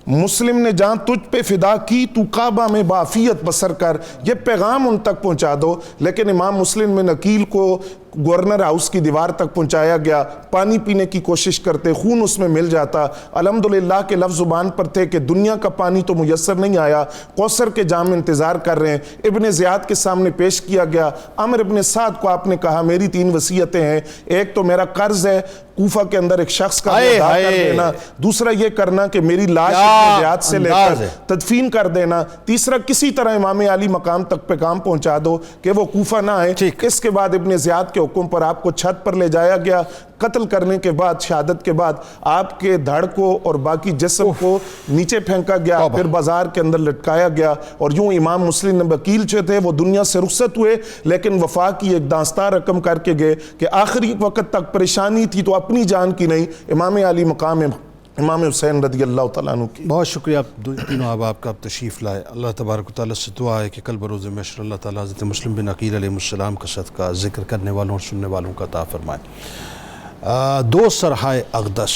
مسلم نے جان تجھ پہ فدا کی تو کعبہ میں بعافیت بسر کر. یہ پیغام ان تک پہنچا دو. لیکن امام مسلم بن عقیل کو گورنر ہاؤس کی دیوار تک پہنچایا گیا. پانی پینے کی کوشش کرتے، خون اس میں مل جاتا. الحمدللہ کے لفظ زبان پر تھے کہ دنیا کا پانی تو میسر نہیں آیا، کوثر کے جام انتظار کر رہے ہیں. ابن زیاد کے سامنے پیش کیا گیا. عمر ابن سعد کو آپ نے کہا میری 3 وصیتیں ہیں، ایک تو میرا قرض ہے کوفہ کے اندر ایک شخص کا ادا کر دینا، دوسرا یہ کرنا کہ میری لاش ابن زیاد سے لے کر تدفین کر دینا، تیسرا کسی طرح امام علی مقام تک پیغام پہنچا دو کہ وہ کوفہ نہ آئے. اس کے بعد ابن زیاد کے حکم پر آپ کو چھت پر لے جایا گیا. قتل کرنے کے بعد، شہادت کے بعد آپ کے دھڑ کو اور باقی جسم کو نیچے پھینکا گیا، پھر بازار کے اندر لٹکایا گیا. اور یوں امام مسلم بن عقیل جو تھے وہ دنیا سے رخصت ہوئے، لیکن وفا کی ایک داستان رقم کر کے گئے کہ آخری وقت تک پریشانی تھی تو اپنی جان کی نہیں، امام علی مقام امام حسین رضی اللہ تعالیٰ عنہ کی. بہت شکریہ آپ تینوں احباب کا آپ تشریف لائے. اللہ تبارک و تعالیٰ سے دعا ہے کہ کل بروز محشر اللہ تعالیٰ حضرت مسلم بن عقیل علیہ السلام کا صدقہ ذکر کرنے والوں اور سننے والوں کا عطا فرمائے. 2 سرحائے اقدس،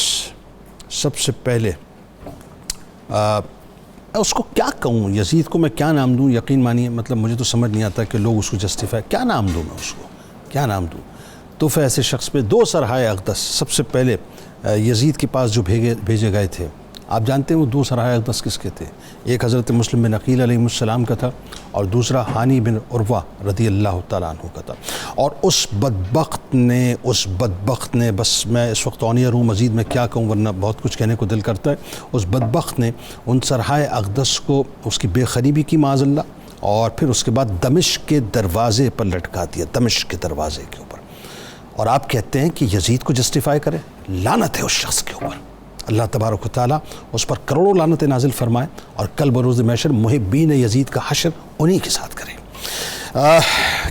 سب سے پہلے اس کو کیا کہوں، یزید کو میں کیا نام دوں؟ یقین مانیے مطلب مجھے تو سمجھ نہیں آتا کہ لوگ اس کو جسٹیفائی کیا نام دوں، میں اس کو کیا نام دوں. تو پھر ایسے شخص پہ 2 سرحائے اقدس. سب سے پہلے یزید کے پاس جو بھیجے گئے تھے، آپ جانتے ہیں وہ 2 سرحائے اقدس کس کے تھے؟ ایک حضرت مسلم بن عقیل علیہ السلام کا تھا، اور دوسرا ہانی بن عروہ رضی اللہ تعالیٰ عنہ کا تھا. اور اس بدبخت نے بس میں اس وقت آنیئر ہوں، مزید میں کیا کہوں ورنہ بہت کچھ کہنے کو دل کرتا ہے. اس بدبخت نے ان سرحائے اقدس کو اس کی بے خریبی کی معاذ اللہ، اور پھر اس کے بعد دمشق کے دروازے پر لٹکا دیا، دمشق کے دروازے کے اوپر. اور آپ کہتے ہیں کہ یزید کو جسٹیفائی کرے؟ لعنت ہے اس شخص کے اوپر. اللہ تبارک و تعالیٰ اس پر کروڑوں لعنتیں نازل فرمائے، اور کل بروز محشر محبین یزید کا حشر انہی کے ساتھ کرے.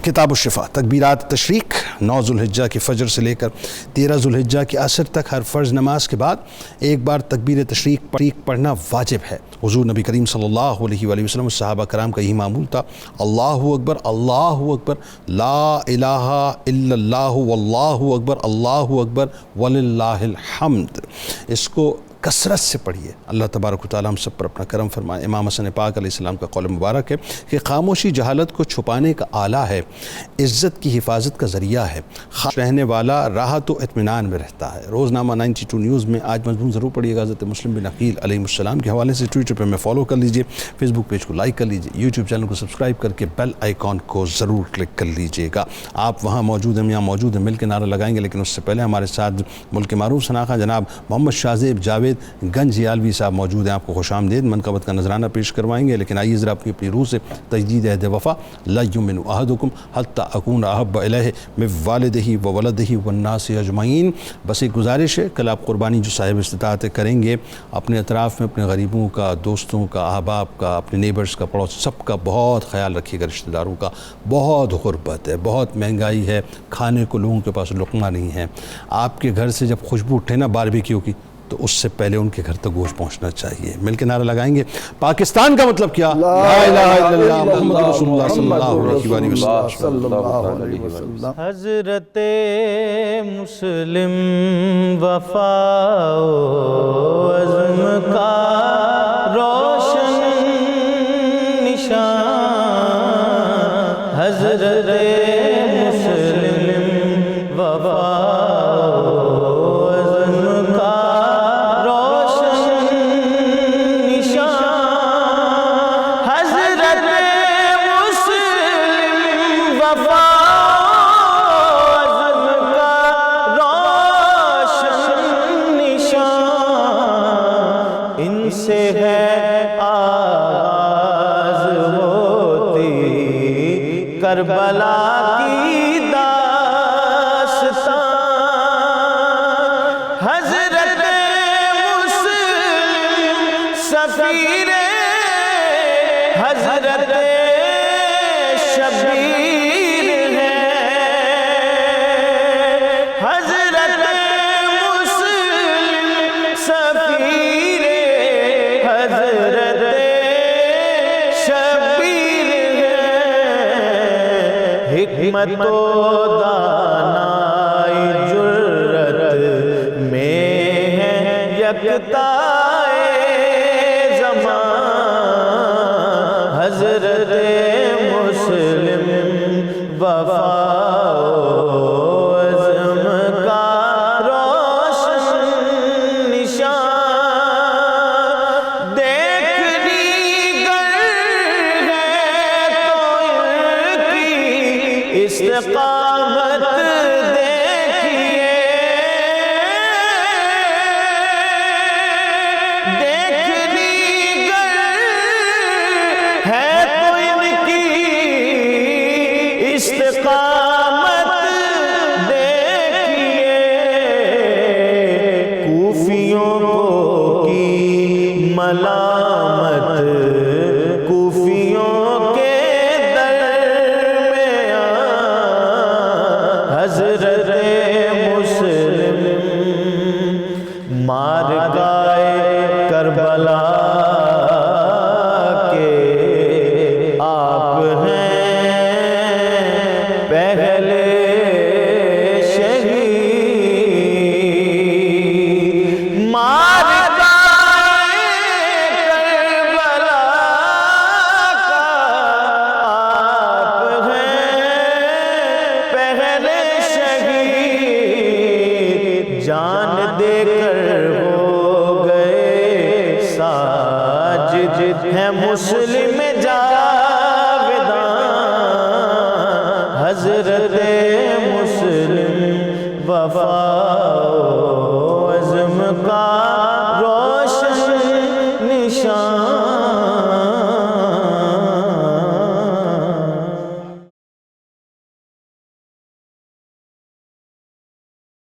کتاب الشفا، تکبیرات تشریق 9 ذوالحجہ کی فجر سے لے کر 13 ذوالحجہ کی عصر تک ہر فرض نماز کے بعد ایک بار تکبیر تشریق پڑھنا واجب ہے. حضور نبی کریم صلی اللہ علیہ وآلہ وسلم صحابہ کرام کا یہی معمول تھا. اللہ اکبر، اللہ اکبر، لا الہ الا اللہ، واللہ اکبر، اللہ اکبر وللہ الحمد. اس کو کثرت سے پڑھیے. اللہ تبارک و تعالیٰ ہم سب پر اپنا کرم فرمائے. امام حسن پاک علیہ السلام کا قول مبارک ہے کہ خاموشی جہالت کو چھپانے کا آلہ ہے، عزت کی حفاظت کا ذریعہ ہے، خاموش رہنے والا راحت و اطمینان میں رہتا ہے. روزنامہ 92 نیوز میں آج مضمون ضرور پڑھیے گا حضرت مسلم بن عقیل علیہ السلام کے حوالے سے. ٹویٹر پہ میں فالو کر لیجئے، فیس بک پیج کو لائک کر لیجئے، یوٹیوب چینل کو سبسکرائب کر کے بیل آئیکن کو ضرور کلک کر لیجئے گا. آپ وہاں موجود ہیں، یہاں موجود ہیں، مل کے نعرہ لگائیں گے. لیکن اس سے پہلے ہمارے ساتھ ملک معروف شناخت جناب محمد شاذیب جاوید گنج الوی صاحب موجود ہیں. آپ کو خوش آمدید منقبت کا نذرانہ پیش کروائیں گے. لیکن آئیے ذرا اپنی روح سے تجدید عہد وفا. لا یؤمن احدکم حتی اکون احب الیہ من والدہ وولدہ والناس اجمعین. بس ایک گزارش ہے، کل آپ قربانی جو صاحب استطاعت کریں گے اپنے اطراف میں اپنے غریبوں کا، دوستوں کا، احباب کا، اپنے نیبرز کا، پڑوس سب کا بہت خیال رکھیے گا. رشتہ داروں کا بہت غربت ہے، بہت مہنگائی ہے، کھانے کو لوگوں کے پاس لقمہ نہیں ہے. آپ کے گھر سے جب خوشبو اٹھے نا باربیکیو کی تو اس سے پہلے ان کے گھر تک گوشت پہنچنا چاہیے. مل کے نعرہ لگائیں گے. پاکستان کا مطلب کیا؟ لا الہ الا اللہ محمد رسول اللہ صلی اللہ علیہ وسلم. حضرت مسلم وفا و عزم کا روشن نشان، حضرت مسلم وفا سے ہے آغاز ہوتی کربلا کی داستان. حضرت مسلم سفیر حضرت شبیر ہے، حضرت مسلم سفیر حضرت شبیر ہے، حکمت و دانائی جرت میں ہے یکتائے زمان، حضرت مسلم وفا و عزم کا روشن نشان، دیکھنی گر ہے تو ان کی استقامت دیکھیے، دیکھنی گر ہے تو ان کی استقامت دیکھیے، کوفیوں کو کی ملامت کوفیوں کے درمیان، حضرت مسلم مارکائے کربلا کے آپ ہیں پہلے شہید، مارکائے کربلا کا آپ ہیں پہلے شہید، جان دے کر ہو گئے ساجد ہے مسلم جاویدان، حضرت مسلم وفا و عزم کا